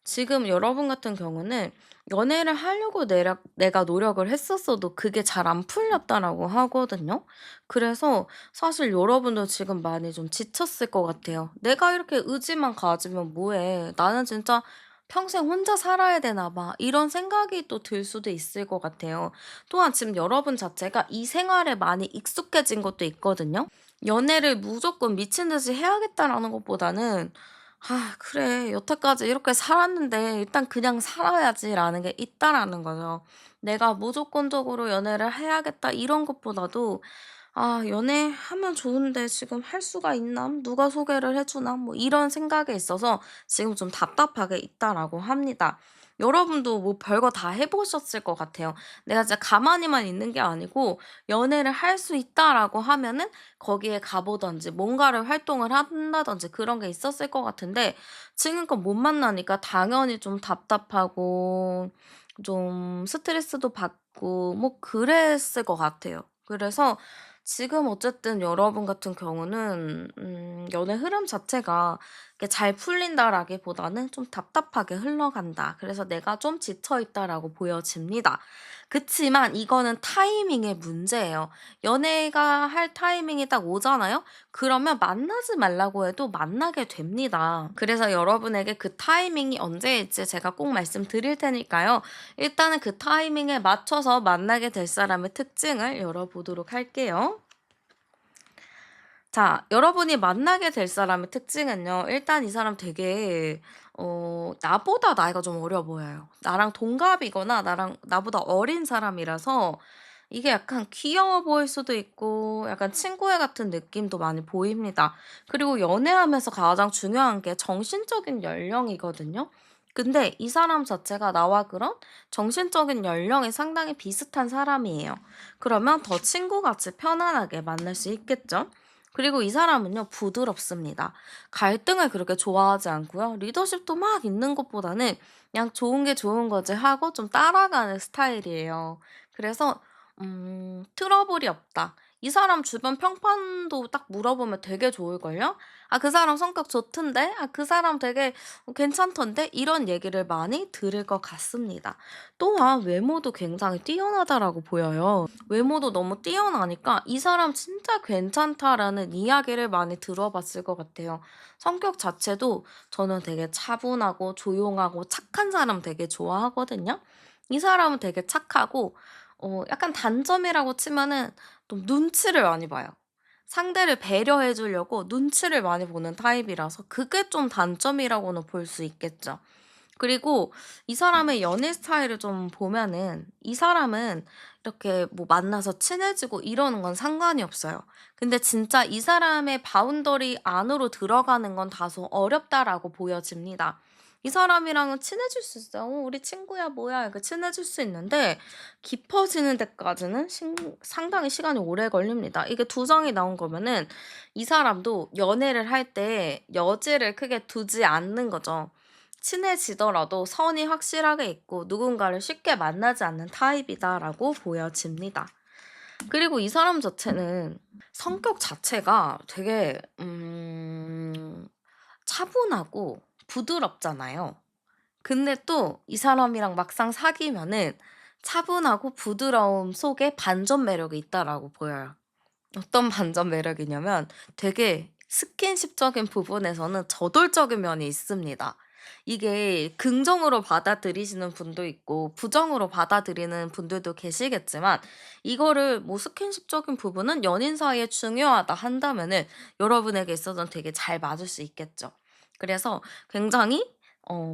지금 여러분 같은 경우는 연애를 하려고 내가 노력을 했었어도 그게 잘 안 풀렸다라고 하거든요. 그래서 사실 여러분도 지금 많이 좀 지쳤을 것 같아요. '내가 이렇게 의지만 가지면 뭐해. 나는 진짜 평생 혼자 살아야 되나 봐.' 이런 생각이 또 들 수도 있을 것 같아요. 또한 지금 여러분 자체가 이 생활에 많이 익숙해진 것도 있거든요. 연애를 무조건 미친 듯이 해야겠다라는 것보다는 '아 그래. 여태까지 이렇게 살았는데 일단 그냥 살아야지.'라는 게 있다라는 거죠. '내가 무조건적으로 연애를 해야겠다.' 이런 것보다도 '아 연애하면 좋은데 지금 할 수가 있나? 누가 소개를 해 주나?' 뭐 이런 생각에 있어서 지금 좀 답답하게 있다라고 합니다. 여러분도 뭐 별거 다 해 보셨을 것 같아요. 내가 진짜 가만히만 있는 게 아니고 '연애를 할 수 있다.'라고 하면은 거기에 가 보든지 뭔가를 활동을 한다든지 그런 게 있었을 것 같은데 지금껏 못 만나니까 당연히 좀 답답하고 좀 스트레스도 받고 뭐 그랬을 것 같아요. 그래서 지금 어쨌든 여러분 같은 경우는 연애 흐름 자체가 이렇게 '잘 풀린다.'라기보다는 좀 '답답하게 흘러간다. 그래서 내가 좀 지쳐 있다.'라고 보여집니다. 그치만 이거는 타이밍의 문제예요. 연애가 할 타이밍이 딱 오잖아요? 그러면 만나지 말라고 해도 만나게 됩니다. 그래서 여러분에게 그 타이밍이 언제일지 제가 꼭 말씀드릴 테니까요. 일단은 그 타이밍에 맞춰서 만나게 될 사람의 특징을 열어보도록 할게요. 자, 여러분이 만나게 될 사람의 특징은요. 일단 이 사람 되게 나보다 나이가 좀 어려 보여요. 나랑 동갑이거나 나보다 어린 사람이라서 이게 약간 귀여워 보일 수도 있고 약간 친구애 같은 느낌도 많이 보입니다. 그리고 연애하면서 가장 중요한 게 정신적인 연령이거든요. 근데 이 사람 자체가 나와 그런 정신적인 연령이 상당히 비슷한 사람이에요. 그러면 더 친구같이 편안하게 만날 수 있겠죠? 그리고 이 사람은요, 부드럽습니다. 갈등을 그렇게 좋아하지 않고요. 리더십도 막 있는 것보다는 그냥 좋은 게 좋은 거지 하고 좀 따라가는 스타일이에요. 그래서, 트러블이 없다. 이 사람 주변 평판도 딱 물어보면 되게 좋을걸요? 아, 그 사람 성격 좋던데? 아, 그 사람 되게 괜찮던데? 이런 얘기를 많이 들을 것 같습니다. 또한 외모도 굉장히 뛰어나다라고 보여요. 외모도 너무 뛰어나니까 '이 사람 진짜 괜찮다.'라는 이야기를 많이 들어봤을 것 같아요. 성격 자체도 저는 되게 차분하고 조용하고 착한 사람 되게 좋아하거든요. 이 사람은 되게 착하고 약간 단점이라고 치면은 좀 눈치를 많이 봐요. 상대를 배려해 주려고 눈치를 많이 보는 타입이라서 그게 좀 단점이라고는 볼 수 있겠죠. 그리고 이 사람의 연애 스타일을 좀 보면은 이 사람은 이렇게 뭐 만나서 친해지고 이러는 건 상관이 없어요. 근데 진짜 이 사람의 바운더리 안으로 들어가는 건 다소 어렵다라고 보여집니다. 이 사람이랑은 친해질 수 있어요. 우리 친구야, 뭐야, 이렇게 친해질 수 있는데, 깊어지는 데까지는 상당히 시간이 오래 걸립니다. 이게 두 정이 나온 거면은, 이 사람도 연애를 할 때 여지를 크게 두지 않는 거죠. 친해지더라도 선이 확실하게 있고 누군가를 쉽게 만나지 않는 타입이다라고 보여집니다. 그리고 이 사람 자체는 성격 자체가 되게 차분하고 부드럽잖아요. 근데 또 이 사람이랑 막상 사귀면은 차분하고 부드러움 속에 반전 매력이 있다라고 보여요. 어떤 반전 매력이냐면 되게 스킨십적인 부분에서는 저돌적인 면이 있습니다. 이게 긍정으로 받아들이시는 분도 있고 부정으로 받아들이는 분들도 계시겠지만 이거를 뭐 스킨십적인 부분은 연인 사이에 중요하다 한다면은 여러분에게 있어서는 되게 잘 맞을 수 있겠죠. 그래서 굉장히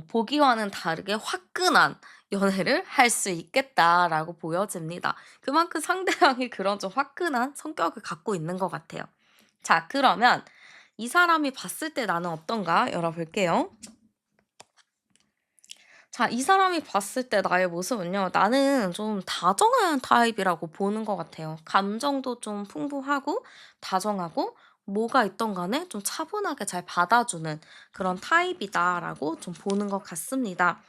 보기와는 다르게 화끈한 연애를 할 수 있겠다라고 보여집니다. 그만큼 상대방이 그런 좀 화끈한 성격을 갖고 있는 것 같아요. 자, 그러면 이 사람이 봤을 때 나는 어떤가 열어볼게요. 자, 이 사람이 봤을 때 나의 모습은요, 나는 좀 다정한 타입이라고 보는 것 같아요. 감정도 좀 풍부하고, 다정하고, 뭐가 있던 간에 좀 차분하게 잘 받아주는 그런 타입이다라고 좀 보는 것 같습니다.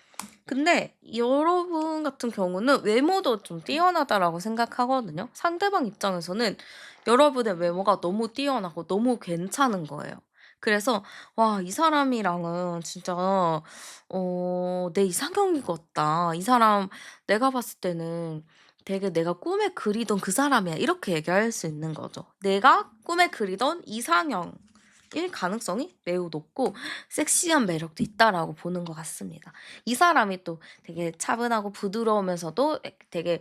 근데 여러분 같은 경우는 외모도 좀 뛰어나다라고 생각하거든요. 상대방 입장에서는 여러분의 외모가 너무 뛰어나고 너무 괜찮은 거예요. 그래서 '와 이 사람이랑은 진짜 내 이상형이 같다. 이 사람 내가 봤을 때는 되게 내가 꿈에 그리던 그 사람이야.' 이렇게 얘기할 수 있는 거죠. 내가 꿈에 그리던 이상형 일 가능성이 매우 높고 섹시한 매력도 있다라고 보는 것 같습니다. 이 사람이 또 되게 차분하고 부드러우면서도 되게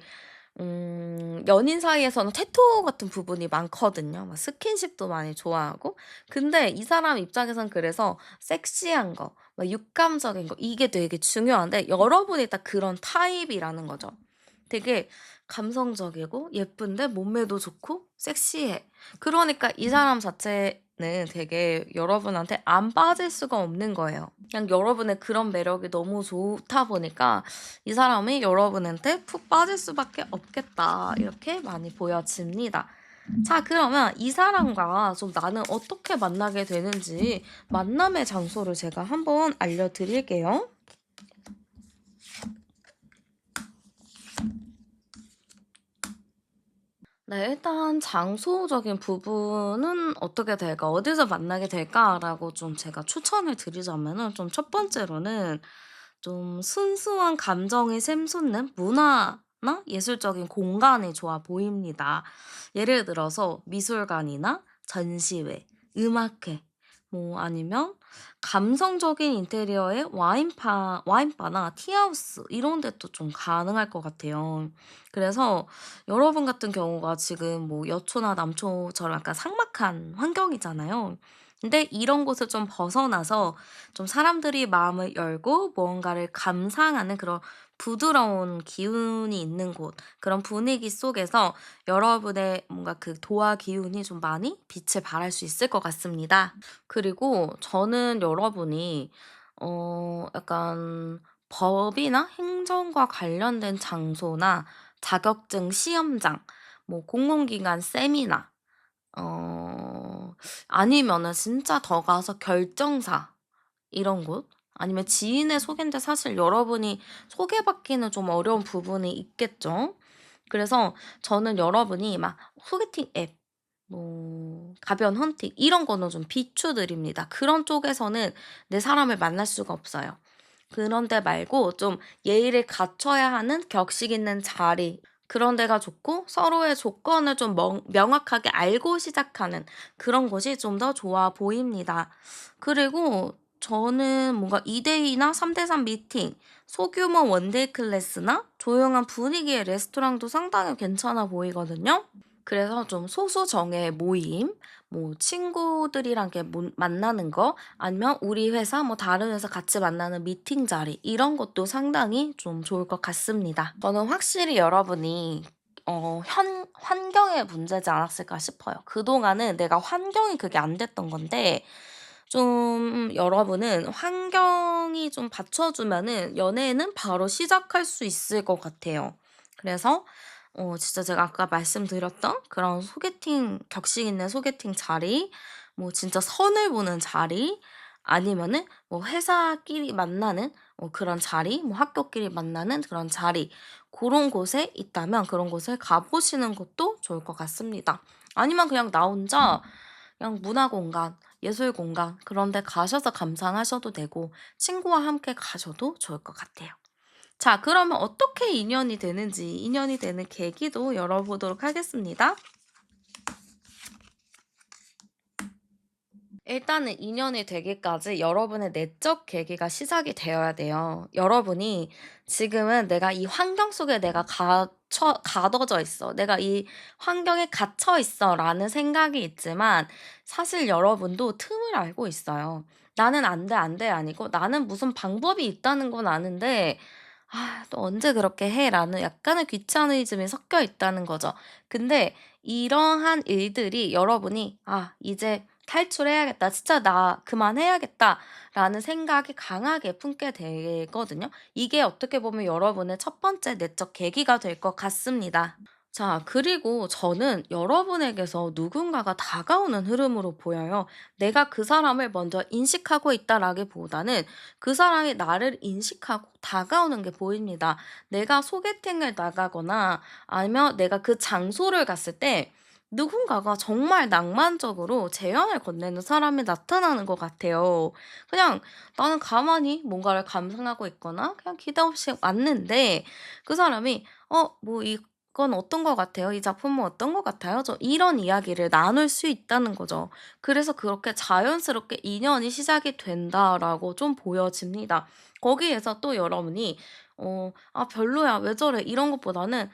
연인 사이에서는 태토 같은 부분이 많거든요. 막 스킨십도 많이 좋아하고. 근데 이 사람 입장에선 그래서 섹시한 거, 막 육감적인 거 이게 되게 중요한데 여러분이 딱 그런 타입이라는 거죠. 되게 감성적이고 예쁜데 몸매도 좋고 섹시해. 그러니까 이 사람 자체는 되게 여러분한테 안 빠질 수가 없는 거예요. 그냥 여러분의 그런 매력이 너무 좋다 보니까 이 사람이 여러분한테 푹 빠질 수밖에 없겠다. 이렇게 많이 보여집니다. 자, 그러면 이 사람과 좀 나는 어떻게 만나게 되는지 만남의 장소를 제가 한번 알려드릴게요. 네, 일단 장소적인 부분은 어떻게 될까? 어디서 만나게 될까라고 좀 제가 추천을 드리자면은 좀 첫 번째로는 좀 순수한 감정이 샘솟는 문화나 예술적인 공간이 좋아 보입니다. 예를 들어서 미술관이나 전시회, 음악회, 뭐 아니면 감성적인 인테리어의 와인바나 티하우스 이런 데도 좀 가능할 것 같아요. 그래서 여러분 같은 경우가 지금 뭐 여초나 남초처럼 약간 삭막한 환경이잖아요. 근데 이런 곳을 좀 벗어나서 좀 사람들이 마음을 열고 무언가를 감상하는 그런 부드러운 기운이 있는 곳, 그런 분위기 속에서 여러분의 뭔가 그 도화 기운이 좀 많이 빛을 발할 수 있을 것 같습니다. 그리고 저는 여러분이 약간 법이나 행정과 관련된 장소나 자격증 시험장, 뭐 공공기관 세미나, 어 아니면은 진짜 더 가서 결정사 이런 곳 아니면 지인의 소개인데 사실 여러분이 소개받기는 좀 어려운 부분이 있겠죠. 그래서 저는 여러분이 막 소개팅 앱 뭐 가변 헌팅 이런 거는 좀 비추드립니다. 그런 쪽에서는 내 사람을 만날 수가 없어요. 그런 데 말고 좀 예의를 갖춰야 하는 격식 있는 자리 그런 데가 좋고 서로의 조건을 좀 명확하게 알고 시작하는 그런 곳이 좀 더 좋아 보입니다. 그리고 저는 뭔가 2대2나 3대3 미팅, 소규모 원데이 클래스나 조용한 분위기의 레스토랑도 상당히 괜찮아 보이거든요. 그래서 좀 소수 정예의 모임, 뭐 친구들이랑 이렇게 만나는 거, 아니면 우리 회사 뭐 다른 회사 같이 만나는 미팅 자리, 이런 것도 상당히 좀 좋을 것 같습니다. 저는 확실히 여러분이 환경의 문제지 않았을까 싶어요. 그동안은 내가 환경이 그게 안 됐던 건데, 좀 여러분은 환경이 좀 받쳐주면은 연애는 바로 시작할 수 있을 것 같아요. 그래서 진짜 제가 아까 말씀드렸던 그런 소개팅, 격식 있는 소개팅 자리, 뭐 진짜 선을 보는 자리, 아니면은 뭐 회사끼리 만나는 그런 자리, 뭐 학교끼리 만나는 그런 자리, 그런 곳에 있다면 그런 곳을 가보시는 것도 좋을 것 같습니다. 아니면 그냥 나 혼자 그냥 문화 공간, 예술 공간 그런 데 가셔서 감상하셔도 되고 친구와 함께 가셔도 좋을 것 같아요. 자, 그러면 어떻게 인연이 되는지, 인연이 되는 계기도 열어보도록 하겠습니다. 일단은 인연이 되기까지 여러분의 내적 계기가 시작이 되어야 돼요. 여러분이 지금은 내가 이 환경 속에 내가 가둬져 있어. 내가 이 환경에 갇혀 있어. 라는 생각이 있지만 사실 여러분도 틈을 알고 있어요. 나는 안 돼, 안 돼 아니고 나는 무슨 방법이 있다는 건 아는데 아, 또 언제 그렇게 해? 라는 약간의 귀차니즘이 섞여 있다는 거죠. 근데 이러한 일들이 여러분이 아, 이제 탈출해야겠다. 진짜 나 그만해야겠다. 라는 생각이 강하게 품게 되거든요. 이게 어떻게 보면 여러분의 첫 번째 내적 계기가 될 것 같습니다. 자, 그리고 저는 여러분에게서 누군가가 다가오는 흐름으로 보여요. 내가 그 사람을 먼저 인식하고 있다라기보다는 그 사람이 나를 인식하고 다가오는 게 보입니다. 내가 소개팅을 나가거나 아니면 내가 그 장소를 갔을 때 누군가가 정말 낭만적으로 제안을 건네는 사람이 나타나는 것 같아요. 그냥 나는 가만히 뭔가를 감상하고 있거나 그냥 기대 없이 왔는데 그 사람이 뭐 이건 어떤 것 같아요? 이 작품은 어떤 것 같아요? 저 이런 이야기를 나눌 수 있다는 거죠. 그래서 그렇게 자연스럽게 인연이 시작이 된다라고 좀 보여집니다. 거기에서 또 여러분이 '아 별로야. 왜 저래?' 이런 것보다는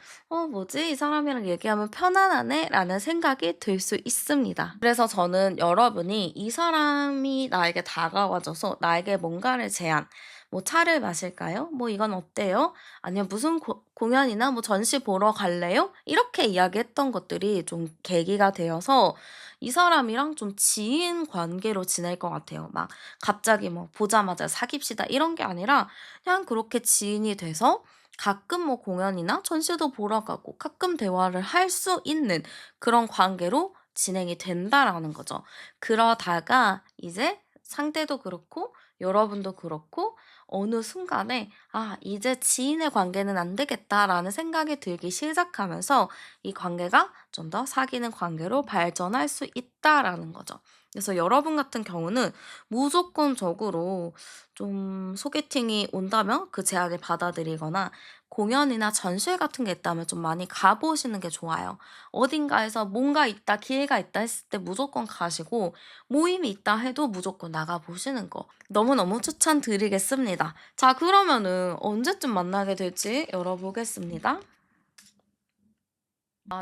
뭐지? 이 사람이랑 얘기하면 편안하네.'라는 생각이 들 수 있습니다. 그래서 저는 여러분이 이 사람이 나에게 다가와줘서 나에게 뭔가를 제안, 뭐 "차를 마실까요?", 뭐 "이건 어때요?", 아니면 "무슨 공연이나 뭐 전시 보러 갈래요?" 이렇게 이야기했던 것들이 좀 계기가 되어서 이 사람이랑 좀 지인 관계로 지낼 것 같아요. 막 갑자기 뭐 "보자마자 사귀시다." 이런 게 아니라 그냥 그렇게 지인이 돼서 가끔 뭐 공연이나 전시도 보러 가고 가끔 대화를 할 수 있는 그런 관계로 진행이 된다라는 거죠. 그러다가 이제 상대도 그렇고 여러분도 그렇고 어느 순간에 '아 이제 지인의 관계는 안 되겠다.'라는 생각이 들기 시작하면서 이 관계가 좀 더 사귀는 관계로 발전할 수 있다라는 거죠. 그래서 여러분 같은 경우는 무조건적으로 좀 소개팅이 온다면 그 제안을 받아들이거나 공연이나 전시회 같은 게 있다면 좀 많이 가 보시는 게 좋아요. 어딘가에서 뭔가 있다, 기회가 있다 했을 때 무조건 가시고 모임이 있다 해도 무조건 나가 보시는 거 너무너무 추천드리겠습니다. 자, 그러면은 언제쯤 만나게 될지 열어보겠습니다.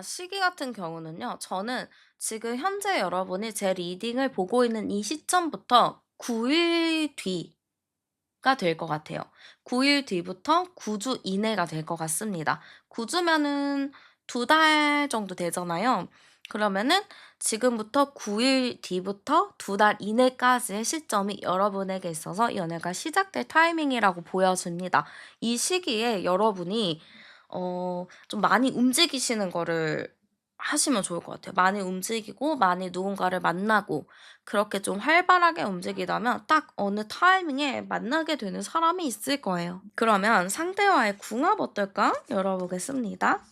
시기 같은 경우는요. 저는 지금 현재 여러분이 제 리딩을 보고 있는 이 시점부터 9일 뒤가 될 것 같아요. 9일 뒤부터 9주 이내가 될 것 같습니다. 9 주면은 2달 정도 되잖아요. 그러면은 지금부터 9일 뒤부터 2달 이내까지의 시점이 여러분에게 있어서 연애가 시작될 타이밍이라고 보여집니다. 이 시기에 여러분이 좀 많이 움직이시는 거를 하시면 좋을 것 같아요. 많이 움직이고 많이 누군가를 만나고 그렇게 좀 활발하게 움직이다면 딱 어느 타이밍에 만나게 되는 사람이 있을 거예요. 그러면 상대와의 궁합 어떨까? 열어보겠습니다.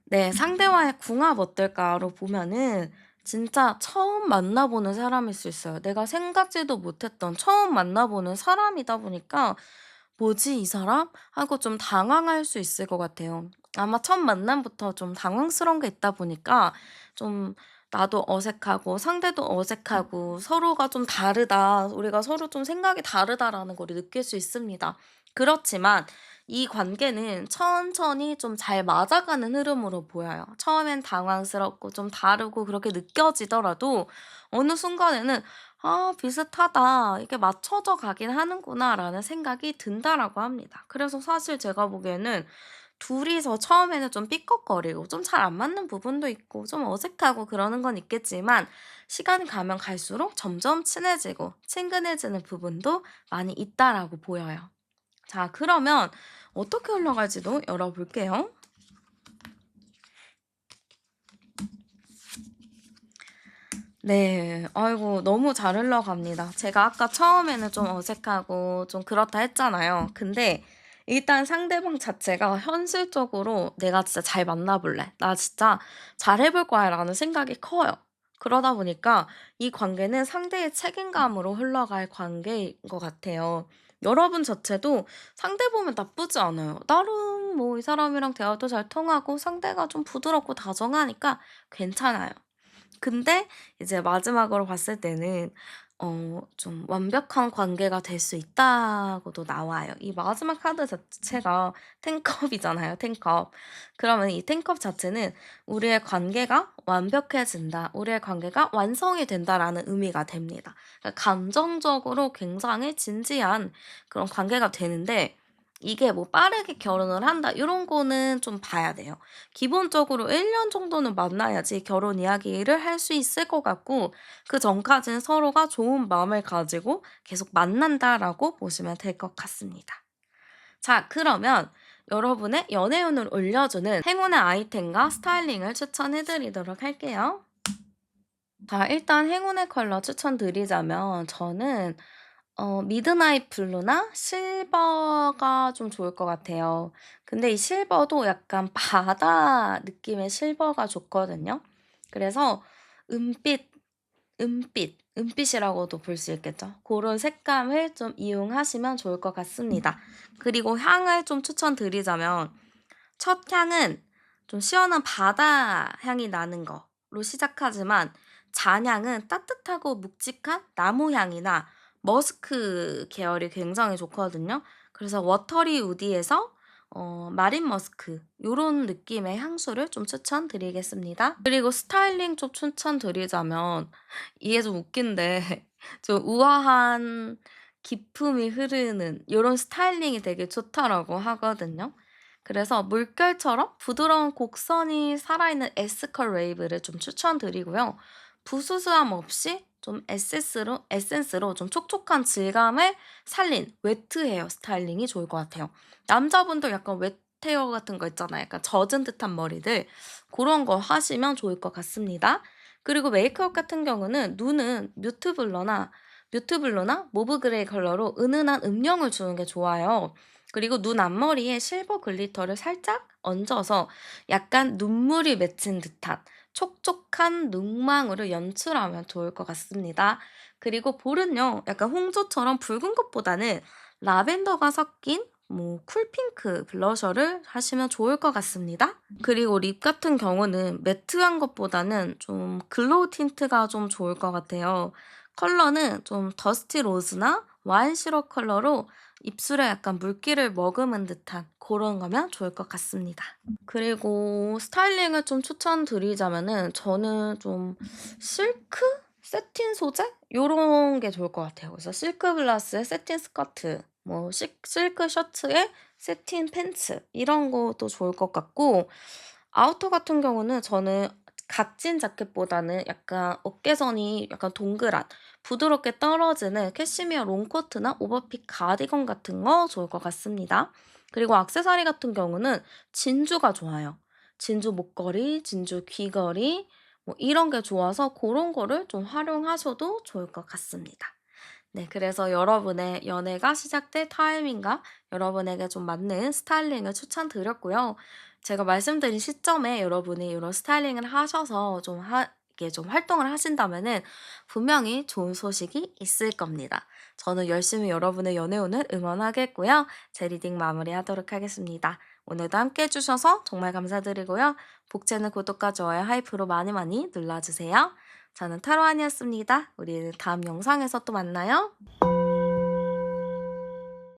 네, 상대와의 궁합 어떨까로 보면은 진짜 처음 만나보는 사람일 수 있어요. 내가 생각지도 못했던 처음 만나보는 사람이다 보니까 '뭐지 이 사람?' 하고 좀 당황할 수 있을 것 같아요. 아마 첫 만남부터 좀 당황스러운 게 있다 보니까 좀 나도 어색하고 상대도 어색하고 '서로가 좀 다르다. 우리가 서로 좀 생각이 다르다.'라는 걸 느낄 수 있습니다. 그렇지만 이 관계는 천천히 좀 잘 맞아가는 흐름으로 보여요. 처음엔 당황스럽고 좀 다르고 그렇게 느껴지더라도 어느 순간에는 '아 비슷하다. 이게 맞춰져 가긴 하는구나.'라는 생각이 든다라고 합니다. 그래서 사실 제가 보기에는 둘이서 처음에는 좀 삐걱거리고 좀 잘 안 맞는 부분도 있고 좀 어색하고 그러는 건 있겠지만 시간이 가면 갈수록 점점 친해지고 친근해지는 부분도 많이 있다라고 보여요. 자, 그러면 어떻게 흘러갈지도 열어볼게요. 네. 아이고 너무 잘 흘러갑니다. 제가 아까 처음에는 좀 어색하고 좀 그렇다 했잖아요. 근데 일단 상대방 자체가 현실적으로 '내가 진짜 잘 만나 볼래. 나 진짜 잘해 볼 거야.'라는 생각이 커요. 그러다 보니까 이 관계는 상대의 책임감으로 흘러갈 관계인 것 같아요. 여러분 자체도 상대 보면 나쁘지 않아요. 나름 뭐 이 사람이랑 대화도 잘 통하고 상대가 좀 부드럽고 다정하니까 괜찮아요. 근데 이제 마지막으로 봤을 때는 좀 완벽한 관계가 될 수 있다고도 나와요. 이 마지막 카드 자체가 텐컵이잖아요, 텐컵. 그러면 이 텐컵 자체는 '우리의 관계가 완벽해진다. 우리의 관계가 완성이 된다.'라는 의미가 됩니다. 그러니까 감정적으로 굉장히 진지한 그런 관계가 되는데 이게 뭐 빠르게 결혼을 한다 이런 거는 좀 봐야 돼요. 기본적으로 1년 정도는 만나야지 결혼 이야기를 할 수 있을 것 같고 그전까지는 서로가 좋은 마음을 가지고 계속 만난다라고 보시면 될 것 같습니다. 자, 그러면 여러분의 연애운을 올려주는 행운의 아이템과 스타일링을 추천해 드리도록 할게요. 자, 일단 행운의 컬러 추천드리자면 저는 미드나잇 블루나 실버가 좀 좋을 것 같아요. 근데 이 실버도 약간 바다 느낌의 실버가 좋거든요. 그래서 은빛, 은빛이라고도 볼 수 있겠죠. 그런 색감을 좀 이용하시면 좋을 것 같습니다. 그리고 향을 좀 추천드리자면 첫 향은 좀 시원한 바다 향이 나는 거로 시작하지만 잔향은 따뜻하고 묵직한 나무 향이나 머스크 계열이 굉장히 좋거든요. 그래서 워터리 우디에서 마린 머스크 요런 느낌의 향수를 좀 추천드리겠습니다. 그리고 스타일링 좀 추천드리자면 이게 좀 웃긴데 좀 우아한 기품이 흐르는 요런 스타일링이 되게 좋다라고 하거든요. 그래서 물결처럼 부드러운 곡선이 살아있는 에스컬 웨이브를 좀 추천드리고요. 부수수함 없이 좀 에센스로 좀 촉촉한 질감을 살린 웨트 헤어 스타일링이 좋을 것 같아요. 남자분들 약간 웨트 헤어 같은 거 있잖아요. 약간 젖은 듯한 머리들. 그런 거 하시면 좋을 것 같습니다. 그리고 메이크업 같은 경우는 눈은 뮤트 블루나 모브 그레이 컬러로 은은한 음영을 주는 게 좋아요. 그리고 눈 앞머리에 실버 글리터를 살짝 얹어서 약간 눈물이 맺힌 듯한 촉촉한 눈망울을 연출하면 좋을 것 같습니다. 그리고 볼은요, 약간 홍조처럼 붉은 것보다는 라벤더가 섞인 뭐 쿨핑크 블러셔를 하시면 좋을 것 같습니다. 그리고 립 같은 경우는 매트한 것보다는 좀 글로우 틴트가 좀 좋을 것 같아요. 컬러는 좀 더스티 로즈나 와인 시럽 컬러로 입술에 약간 물기를 머금은 듯한 그런 거면 좋을 것 같습니다. 그리고 스타일링을 좀 추천드리자면은 저는 좀 실크? 세틴 소재? 요런 게 좋을 것 같아요. 그래서 실크 블라스에 세틴 스커트, 뭐 실크 셔츠에 세틴 팬츠 이런 것도 좋을 것 같고 아우터 같은 경우는 저는 각진 자켓보다는 약간 어깨선이 약간 동그란 부드럽게 떨어지는 캐시미어 롱코트나 오버핏 가디건 같은 거 좋을 것 같습니다. 그리고 액세서리 같은 경우는 진주가 좋아요. 진주 목걸이, 진주 귀걸이 뭐 이런 게 좋아서 그런 거를 좀 활용하셔도 좋을 것 같습니다. 네, 그래서 여러분의 연애가 시작될 타이밍과 여러분에게 좀 맞는 스타일링을 추천드렸고요. 제가 말씀드린 시점에 여러분이 이런 스타일링을 하셔서 이게 좀 활동을 하신다면은 분명히 좋은 소식이 있을 겁니다. 저는 열심히 여러분의 연애운을 응원하겠고요. 제 리딩 마무리하도록 하겠습니다. 오늘도 함께 해주셔서 정말 감사드리고요. 복채는 구독과 좋아요, 하이프로 많이 많이 눌러주세요. 저는 타로안이었습니다. 우리 다음 영상에서 또 만나요.